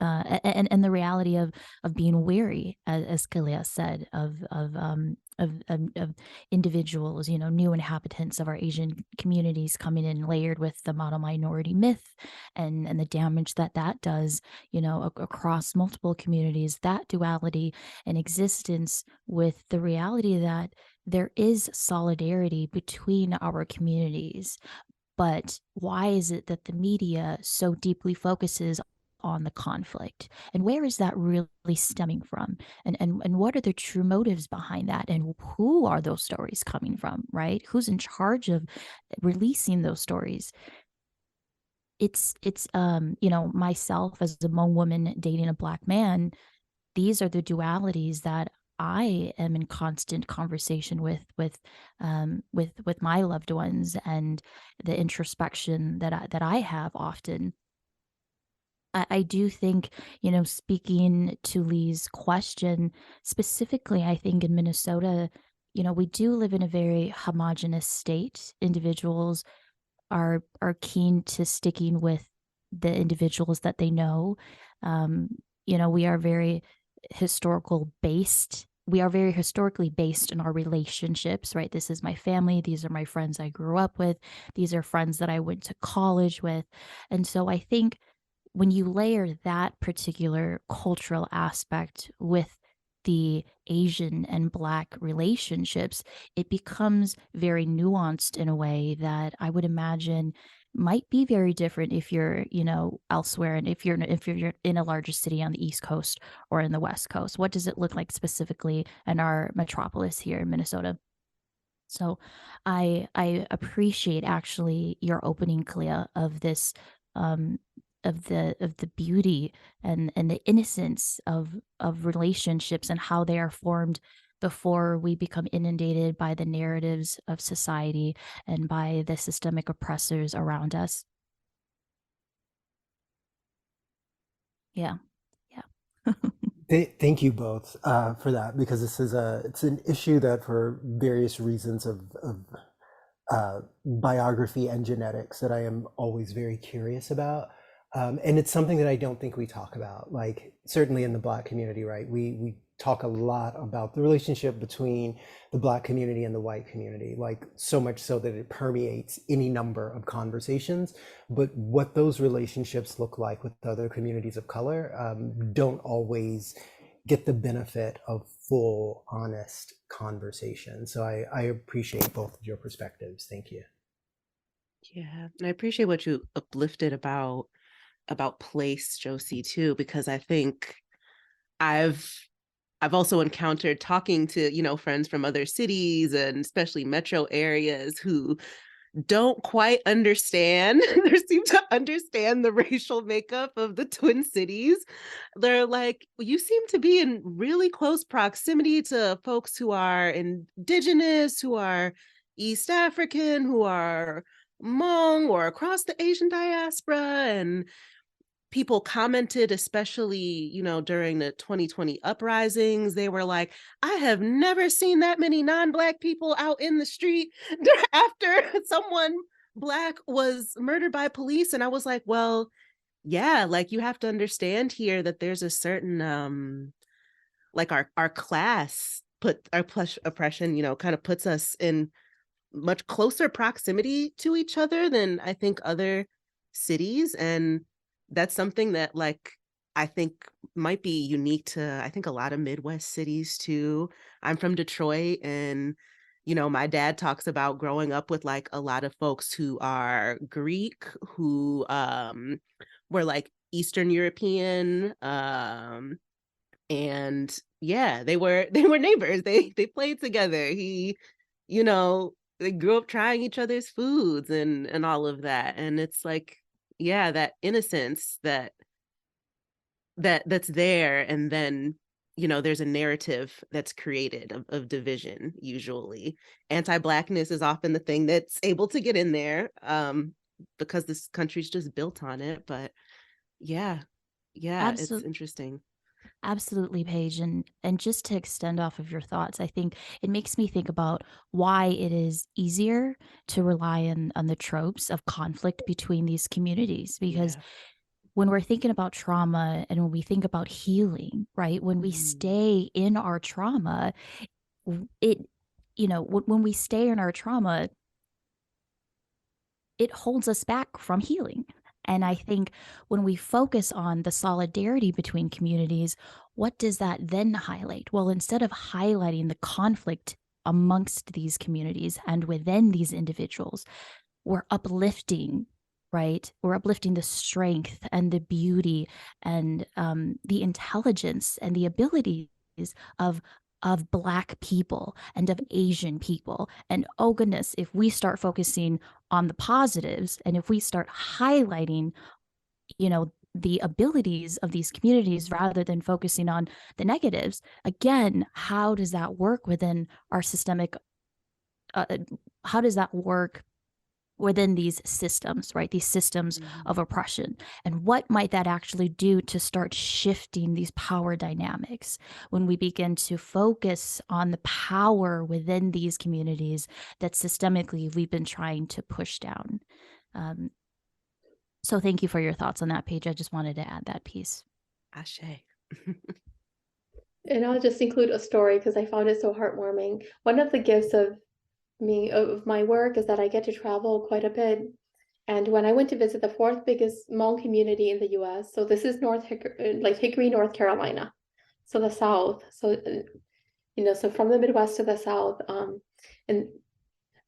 and the reality of being weary, as Kalia said, of individuals, new inhabitants of our Asian communities coming in layered with the model minority myth, and the damage that does, across multiple communities. That duality and existence with the reality that there is solidarity between our communities. But why is it that the media so deeply focuses on the conflict, and where is that really stemming from, and what are the true motives behind that, and who are those stories coming from, right? Who's in charge of releasing those stories? It's myself as a Hmong woman dating a Black man, these are the dualities that I am in constant conversation with my loved ones, and the introspection that I have often. I do think, speaking to Lee's question, specifically, I think in Minnesota, we do live in a very homogenous state. Individuals are keen to sticking with the individuals that they know. We are very we are very historically based in our relationships, right? This is my family. These are my friends I grew up with. These are friends that I went to college with. And so I think when you layer that particular cultural aspect with the Asian and Black relationships, it becomes very nuanced in a way that I would imagine might be very different if you're, elsewhere, and if you're in a larger city on the East Coast or in the West Coast. What does it look like specifically in our metropolis here in Minnesota? So I appreciate actually your opening, Kalia, of this of the beauty and the innocence of relationships, and how they are formed before we become inundated by the narratives of society and by the systemic oppressors around us. Yeah. Thank you both for that, because it's an issue that, for various reasons of biography and genetics, that I am always very curious about. And it's something that I don't think we talk about, like certainly in the Black community, right? We talk a lot about the relationship between the Black community and the white community, like so much so that it permeates any number of conversations. But what those relationships look like with other communities of color don't always get the benefit of full, honest conversation. So I appreciate both of your perspectives. Thank you. Yeah, and I appreciate what you uplifted about place, Josie, too, because I think I've also encountered, talking to, friends from other cities and especially metro areas, who don't quite understand or seem to understand the racial makeup of the Twin Cities. They're like, well, you seem to be in really close proximity to folks who are indigenous, who are East African, who are Hmong, or across the Asian diaspora. And people commented, especially, during the 2020 uprisings, they were like, I have never seen that many non-Black people out in the street after someone Black was murdered by police. And I was like, well, yeah, like you have to understand here that there's a certain like our class put our plush oppression, kind of puts us in much closer proximity to each other than I think other cities. And that's something that like I think might be unique to I think a lot of Midwest cities too. I'm from Detroit, and my dad talks about growing up with like a lot of folks who are Greek, who were like Eastern European, and yeah, they were neighbors. They played together. They grew up trying each other's foods and all of that. And it's like, yeah, that innocence that's there. And then there's a narrative that's created of division. Usually anti-Blackness is often the thing that's able to get in there, because this country's just built on it. But yeah, it's interesting. Absolutely, Paige. And just to extend off of your thoughts, I think it makes me think about why it is easier to rely on the tropes of conflict between these communities. Because when we're thinking about trauma and when we think about healing, right, when we stay in our trauma, when we stay in our trauma, it holds us back from healing. And I think when we focus on the solidarity between communities, what does that then highlight? Well, instead of highlighting the conflict amongst these communities and within these individuals, we're uplifting, right? We're uplifting the strength and the beauty and the intelligence and the abilities of Black people and of Asian people. And oh goodness, if we start focusing on the positives and if we start highlighting, the abilities of these communities rather than focusing on the negatives, again, how does that work within our systemic, how does that work within these systems, right? These systems of oppression. And what might that actually do to start shifting these power dynamics when we begin to focus on the power within these communities that systemically we've been trying to push down? So thank you for your thoughts on that, Paige. I just wanted to add that piece. Ashe. And I'll just include a story because I found it so heartwarming. One of the gifts of my work is that I get to travel quite a bit. And when I went to visit the fourth biggest Hmong community in the US, so this is Hickory, North Carolina, so the South. So so from the Midwest to the South, and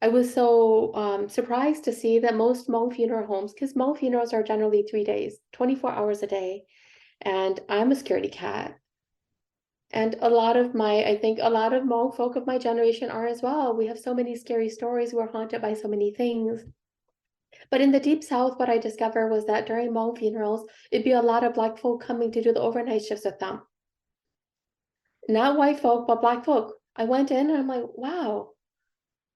I was so surprised to see that most Hmong funeral homes, because Hmong funerals are generally 3 days, 24 hours a day, and I'm a scaredy cat. And I think a lot of Hmong folk of my generation are as well. We have so many scary stories. We're haunted by so many things. But in the Deep South, what I discovered was that during Hmong funerals, it'd be a lot of Black folk coming to do the overnight shifts with them. Not white folk, but Black folk. I went in and I'm like, wow,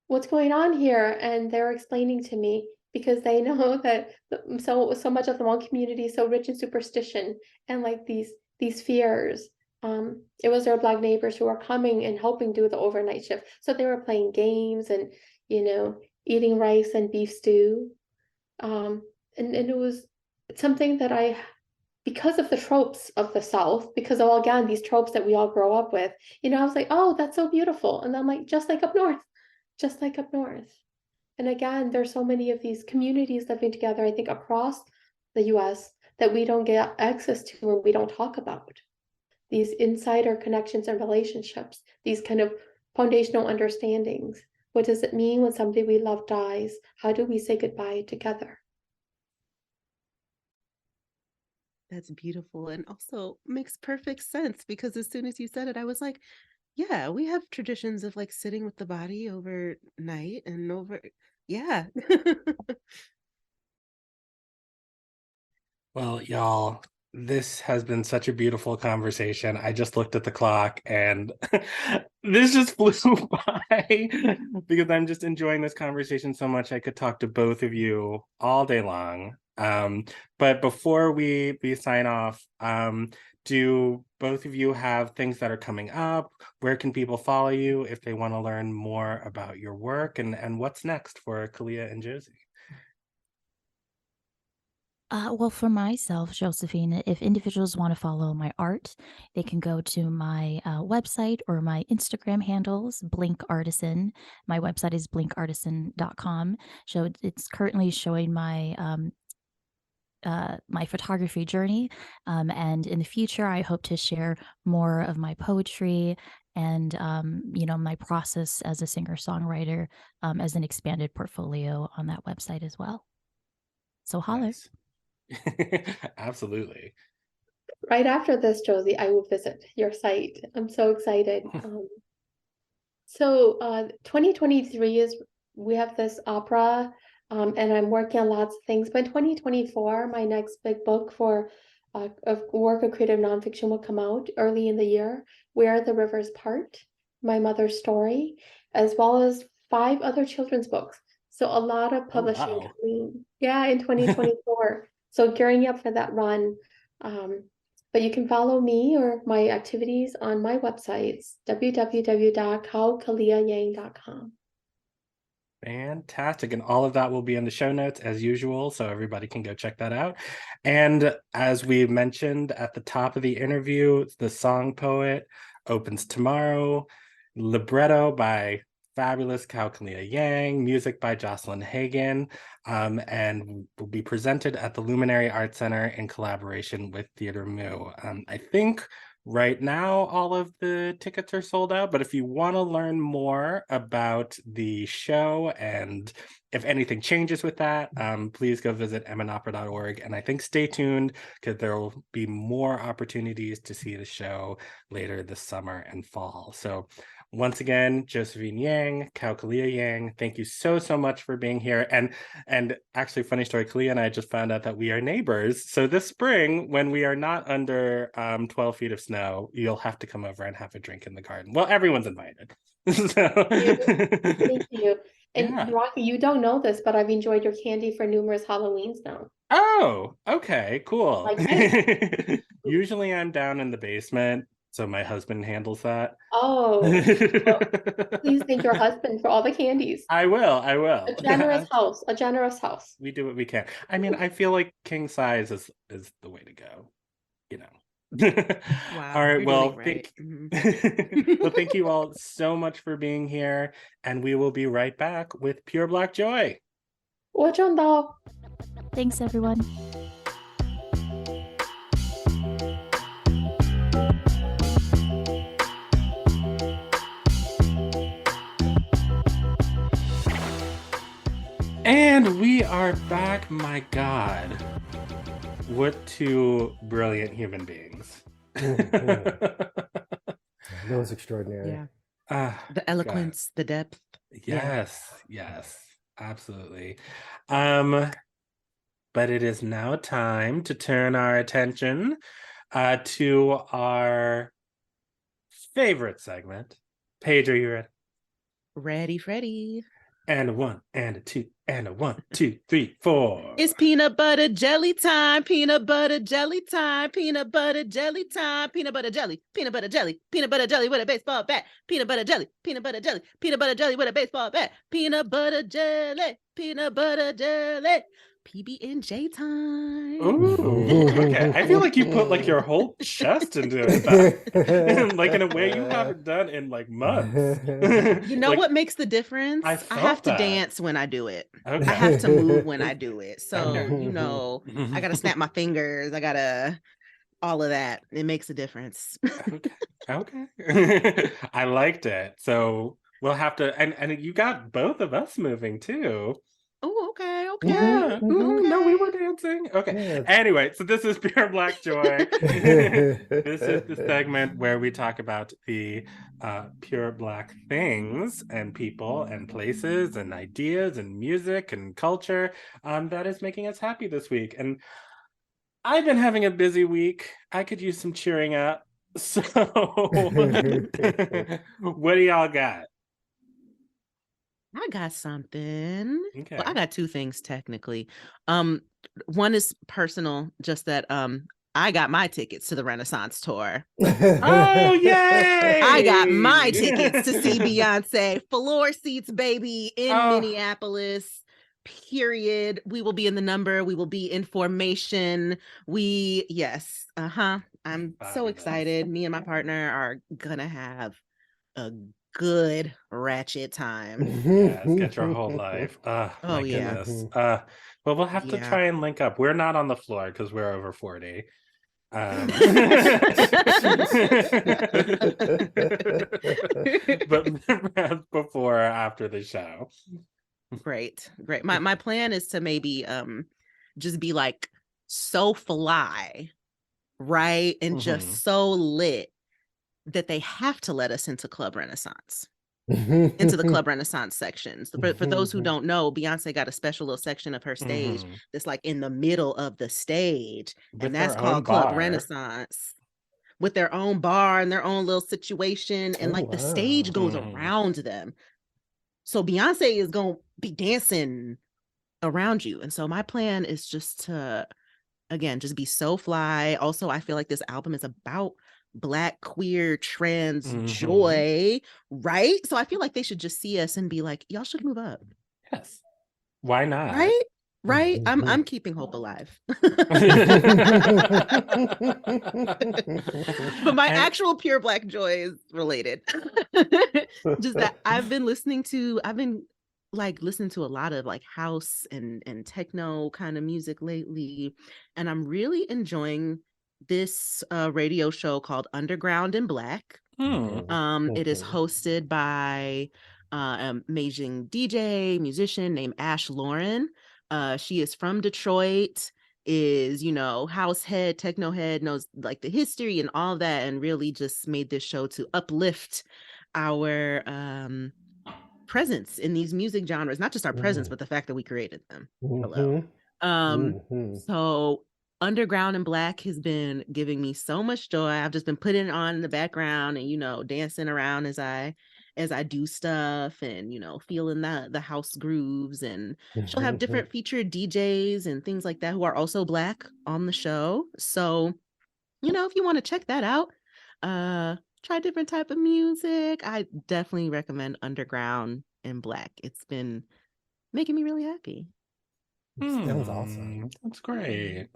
what's going on here? And they're explaining to me because they know that so much of the Hmong community is so rich in superstition and like these fears. It was their Black neighbors who were coming and helping do the overnight shift. So they were playing games and, eating rice and beef stew. And it was something that because of the tropes of the South, because of, again, these tropes that we all grow up with, I was like, oh, that's so beautiful. And I'm like, just like up north. And again, there's so many of these communities living together, I think, across the US that we don't get access to and we don't talk about. These insider connections and relationships, these kind of foundational understandings. What does it mean when somebody we love dies? How do we say goodbye together? That's beautiful and also makes perfect sense because as soon as you said it, I was like, yeah, we have traditions of like sitting with the body overnight and yeah. Well, y'all, this has been such a beautiful conversation. I just looked at the clock and this just flew by because I'm just enjoying this conversation so much. I could talk to both of you all day long. But before we sign off, do both of you have things that are coming up? Where can people follow you if they want to learn more about your work and what's next for Kalia and Josie? Well, for myself, Josephine, if individuals want to follow my art, they can go to my website or my Instagram handles, Blink Artisan. My website is blinkartisan.com. So it's currently showing my photography journey. And in the future, I hope to share more of my poetry and, my process as a singer-songwriter as an expanded portfolio on that website as well. So holler. Nice. Absolutely. Right after this, Josie, I will visit your site. I'm so excited. So 2023 is, we have this opera, and I'm working on lots of things. But 2024, my next big book for of work of creative nonfiction will come out early in the year. Where the Rivers Part, My Mother's Story, as well as 5 other children's books. So a lot of publishing wow. coming, in 2024. So gearing up for that run. But you can follow me or my activities on my websites, www.kaokaliayang.com. Fantastic. And all of that will be in the show notes as usual, so everybody can go check that out. And as we mentioned at the top of the interview, the Song Poet opens tomorrow. Libretto by fabulous Kao Kalia Yang, music by Jocelyn Hagan, and will be presented at the Luminary Art Center in collaboration with Theatre Mu. I think right now all of the tickets are sold out, but if you want to learn more about the show and if anything changes with that, please go visit mnopera.org. And I think stay tuned because there will be more opportunities to see the show later this summer and fall. So once again, Josephine Yang, Kao Kalia Yang, thank you so much for being here. And actually, funny story, Kalia and I just found out that we are neighbors. So this spring, when we are not under 12 feet of snow, you'll have to come over and have a drink in the garden. Well, everyone's invited. Thank you. And Rocky, you don't know this, but I've enjoyed your candy for numerous Halloweens now. Oh, okay, cool. Usually I'm down in the basement, so my husband handles that. Oh, well, please thank your husband for all the candies. I will. A generous house. A generous house. We do what we can. I mean, I feel like king size is the way to go, Wow. All right. Well, right. thank you all so much for being here, and we will be right back with Pure Black Joy. 我赚到. Thanks, everyone. And we are back. My God, what 2 brilliant human beings. That was extraordinary. Yeah. The eloquence, the depth. Yes, absolutely. But it is now time to turn our attention to our favorite segment. Paige, are you ready? Ready, Freddy. And a 1, and a 2, and a 1, 2, 3, 4. It's peanut butter jelly time. Peanut butter jelly time. Peanut butter jelly time. Peanut butter jelly. Peanut butter jelly. Peanut butter jelly with a baseball bat. Peanut butter jelly. Peanut butter jelly. Peanut butter jelly with a baseball bat. Peanut butter jelly. Peanut butter jelly. PB&J time. Ooh, okay. I feel like you put like your whole chest into it, like in a way you haven't done in like months. You know what makes the difference? I have to dance when I do it. Okay. I have to move when I do it. So, I got to snap my fingers. I got to all of that. It makes a difference. Okay. I liked it. So we'll have to, and you got both of us moving too. Oh, okay. Yeah. No, we were dancing. Okay. Yeah. Anyway, so this is Pure Black Joy. This is the segment where we talk about the pure Black things and people and places and ideas and music and culture that is making us happy this week. And I've been having a busy week. I could use some cheering up. So what do y'all got? I got something. Okay. Well, I got 2 things technically. One is personal, just that I got my tickets to the Renaissance tour. Oh, yay! I got my tickets to see Beyonce. Floor seats, baby, in Minneapolis. period. We will be in the number. We will be in formation. Yes. I'm so excited. Me and my partner are gonna have a good ratchet time. Yes, get your whole life. Oh, my yeah. goodness. Well, we'll have to try and link up. We're not on the floor because we're over 40. But perhaps before or after the show. Great. My plan is to maybe just be like so fly, right? And just so lit that they have to let us into Club Renaissance. Into the Club Renaissance sections. For those who don't know, Beyonce got a special little section of her stage that's like in the middle of the stage, and that's called Club Renaissance, with their own bar and their own little situation, and the stage goes around them. So Beyonce is gonna be dancing around you, and so my plan is just to, again, just be so fly. Also, I feel like this album is about Black, queer, trans joy, right? So I feel like they should just see us and be like, y'all should move up. Yes. Why not? Right? I'm keeping hope alive. But my actual pure Black joy is related. Just that I've been listening to a lot of like house and techno kind of music lately, and I'm really enjoying this radio show called Underground and Black. It is hosted by amazing DJ musician named Ash Lauren. She is from Detroit, is house head, techno head, knows like the history and all that, and really just made this show to uplift our presence in these music genres, not just our presence, but the fact that we created them. Hello. So Underground and Black has been giving me so much joy. I've just been putting it on in the background and dancing around as I do stuff, and feeling the house grooves, and she'll have different featured DJs and things like that who are also Black on the show. So if you want to check that out, try different type of music, I definitely recommend Underground and Black. It's been making me really happy. Sounds awesome. That's great.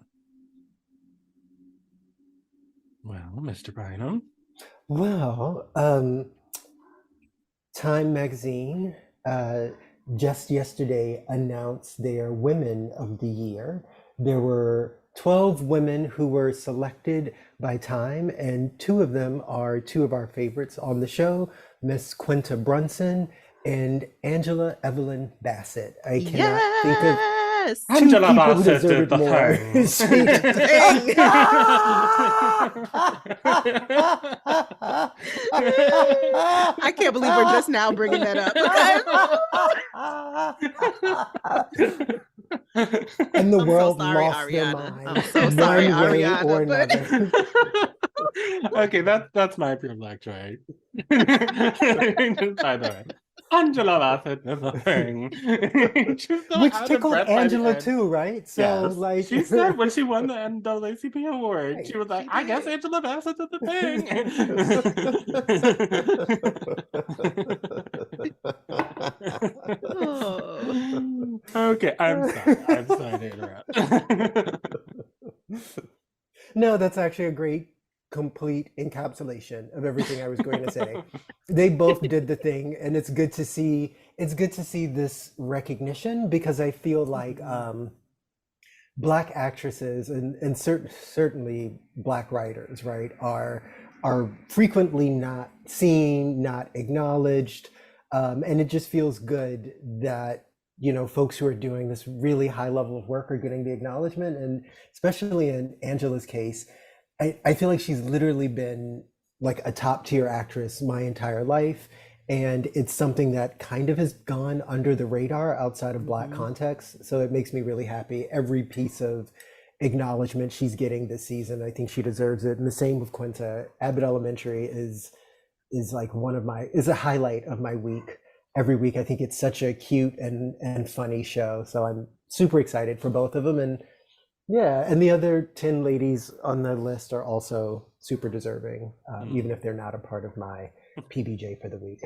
Well, Mr. Bynum. Well, Time Magazine just yesterday announced their Women of the Year. There were 12 women who were selected by Time, and two of them are two of our favorites on the show, Miss Quinta Brunson and Angela Evelyn Bassett. I cannot think of Angela people who Bassett deserve did the more. I can't believe we're just now bringing that up. And the world sorry, lost their Ariana. mind. I'm so sorry, one way Ariana, or but- another. Okay, that's my pure Black joy. By the way, Angela Bassett is a thing. Which tickled Angela too, right? So yes. She said when she won the NAACP award, right. She was like, I guess Angela Bassett is a thing. Oh. Okay, I'm sorry to interrupt. No, that's actually a great complete encapsulation of everything I was going to say. They both did the thing, and it's good to see this recognition, because I feel like Black actresses and certainly Black writers, right, are frequently not seen, not acknowledged, and it just feels good that folks who are doing this really high level of work are getting the acknowledgement. And especially in Angela's case, I feel like she's literally been like a top tier actress my entire life, and it's something that kind of has gone under the radar outside of Black context. So it makes me really happy. Every piece of acknowledgement she's getting this season, I think she deserves it. And the same with Quinta. Abbott Elementary is like is a highlight of my week. Every week, I think it's such a cute and funny show. So I'm super excited for both of them. And yeah, and the other 10 ladies on the list are also super deserving, even if they're not a part of my PBJ for the week.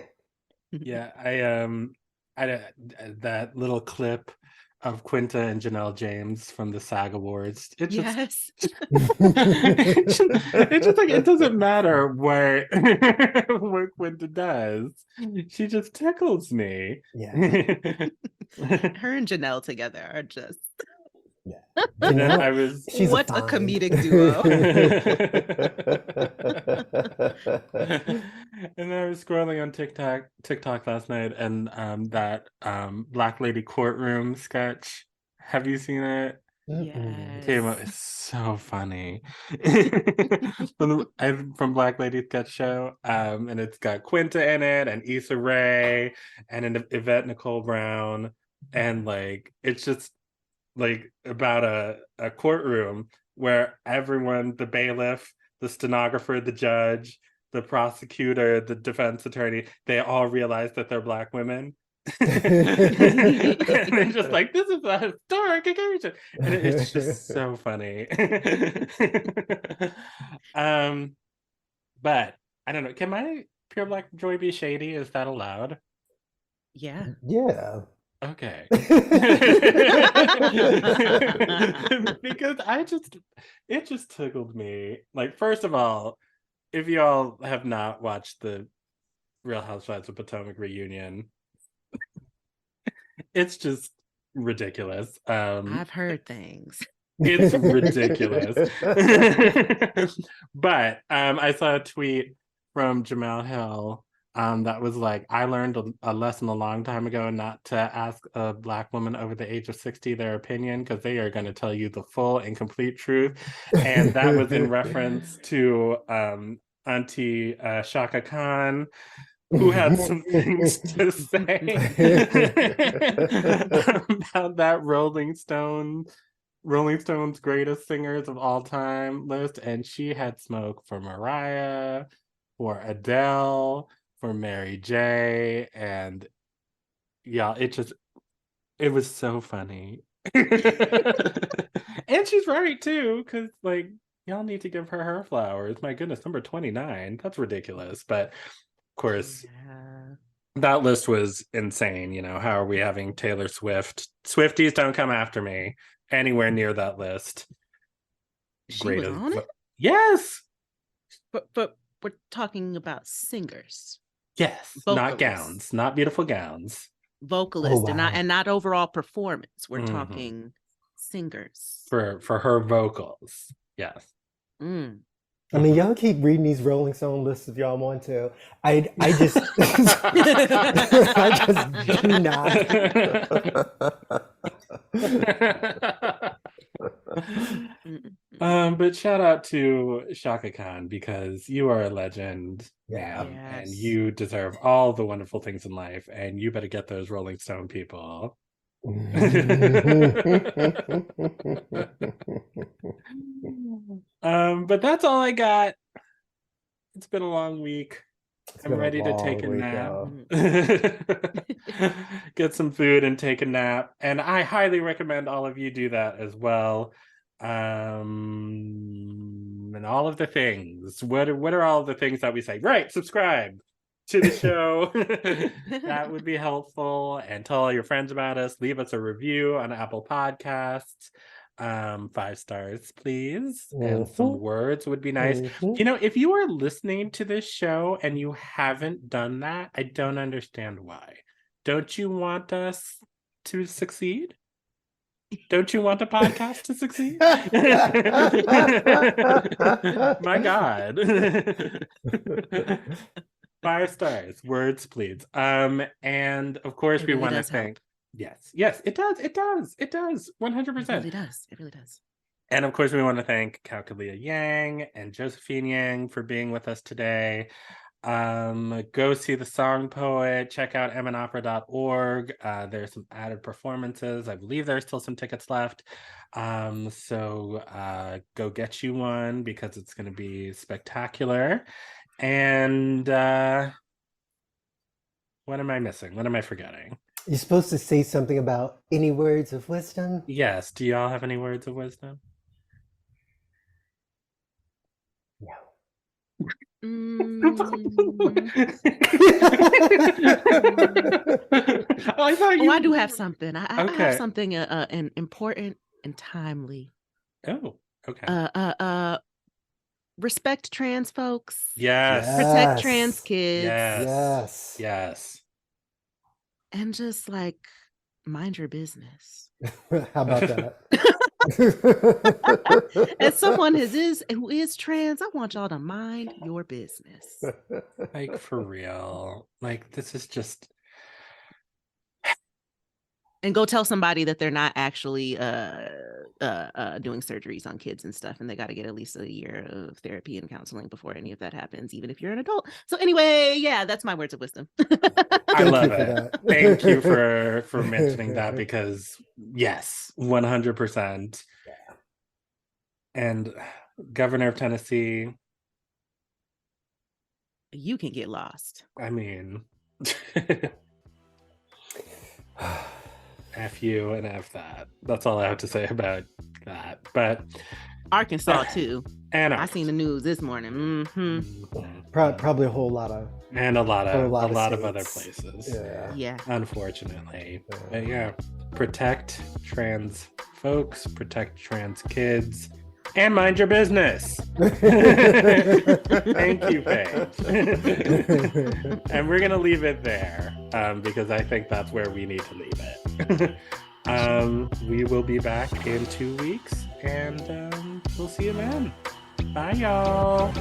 Yeah, I that little clip of Quinta and Janelle James from the SAG Awards. It just, Yes. it's just like it doesn't matter what what Quinta does. She just tickles me. Yeah. Her and Janelle together are just And then Janelle, she's what a find. comedic duo. And then I was scrolling on TikTok last night, and that Black Lady Courtroom sketch. Have you seen it? Yes. Came up. It's so funny. From Black Lady Sketch Show. And it's got Quinta in it, and Issa Rae, and an Yvette Nicole Brown, and like it's just like about a courtroom where everyone, the bailiff, the stenographer, the judge, the prosecutor, the defense attorney, they all realize that they're Black women. And they're just like, this is a historic occasion, and it's just so funny. But I don't know, can my pure Black joy be shady? Is that allowed? Yeah. Yeah. Okay. Because it just tickled me. Like, first of all, if y'all have not watched the Real Housewives of Potomac reunion, it's just ridiculous. I've heard things. It's ridiculous. But I saw a tweet from Jamel Hill that was like, I learned a lesson a long time ago not to ask a Black woman over the age of 60 their opinion, because they are going to tell you the full and complete truth. And that was in reference to Auntie Shaka Khan, who had some things to say about that Rolling Stones greatest singers of all time list, and she had smoke for Mariah, for Adele, for Mary J, and yeah, it was so funny. And she's right too, because like y'all need to give her flowers. My goodness, number 29, that's ridiculous. But of course, that list was insane. You know, how are we having Taylor Swift? Swifties, don't come after me anywhere near that list. She was on it? Yes. But we're talking about singers. Yes. Vocalists. Not gowns, not beautiful gowns. Vocalist. And not overall performance. We're talking singers. For her vocals. Yes. I mean, y'all keep reading these Rolling Stone lists if y'all want to. I just I just do not. But shout out to Shaka Khan, because you are a legend, ma'am, Yes. and you deserve all the wonderful things in life, and you better get those Rolling Stone people. But that's all I got. It's been a long week. I'm ready to take a nap. Get some food and take a nap. And I highly recommend all of you do that as well. And all of the things. What are all the things that we say? Right, subscribe to the show. That would be helpful. And tell all your friends about us. Leave us a review on Apple Podcasts. 5 stars, please. And some words would be nice. You know, if you are listening to this show and you haven't done that, I don't understand why. Don't you want us to succeed? Don't you want the podcast to succeed? My God. 5 stars, words, please. And of course, we want to thank. Yes, it does. 100%. It really does. And of course, we want to thank Kao Kalia Yang and Josephine Yang for being with us today. Go see The Song Poet, check out mnopera.org. There's some added performances. I believe there's still some tickets left. So go get you one, because it's going to be spectacular. And what am I missing? What am I forgetting? You're supposed to say something about any words of wisdom? Yes. Do y'all have any words of wisdom? No. I thought you. I do have something. I Okay. have something an important and timely. Oh, okay. Respect trans folks. Yes. Protect trans kids. Yes. Yes. And just like mind your business. How about that? As someone who is trans, I want y'all to mind your business. Like, for real. Like, this is just. And go tell somebody that they're not actually doing surgeries on kids and stuff, and they got to get at least a year of therapy and counseling before any of that happens, even if you're an adult. So anyway, yeah, that's my words of wisdom. I love it. Thank you for mentioning that, because yes, 100%. And Governor of Tennessee, you can get lost. I mean, F you and F that. That's all I have to say about that. But Arkansas too. And I seen the news this morning. Probably a whole lot of. And a lot of states. other places. Yeah. Unfortunately. But yeah, protect trans folks, protect trans kids, and mind your business. Thank you, Paige. And we're gonna leave it there, because I think that's where we need to leave it. We will be back in 2 weeks, and we'll see you then. Bye, y'all.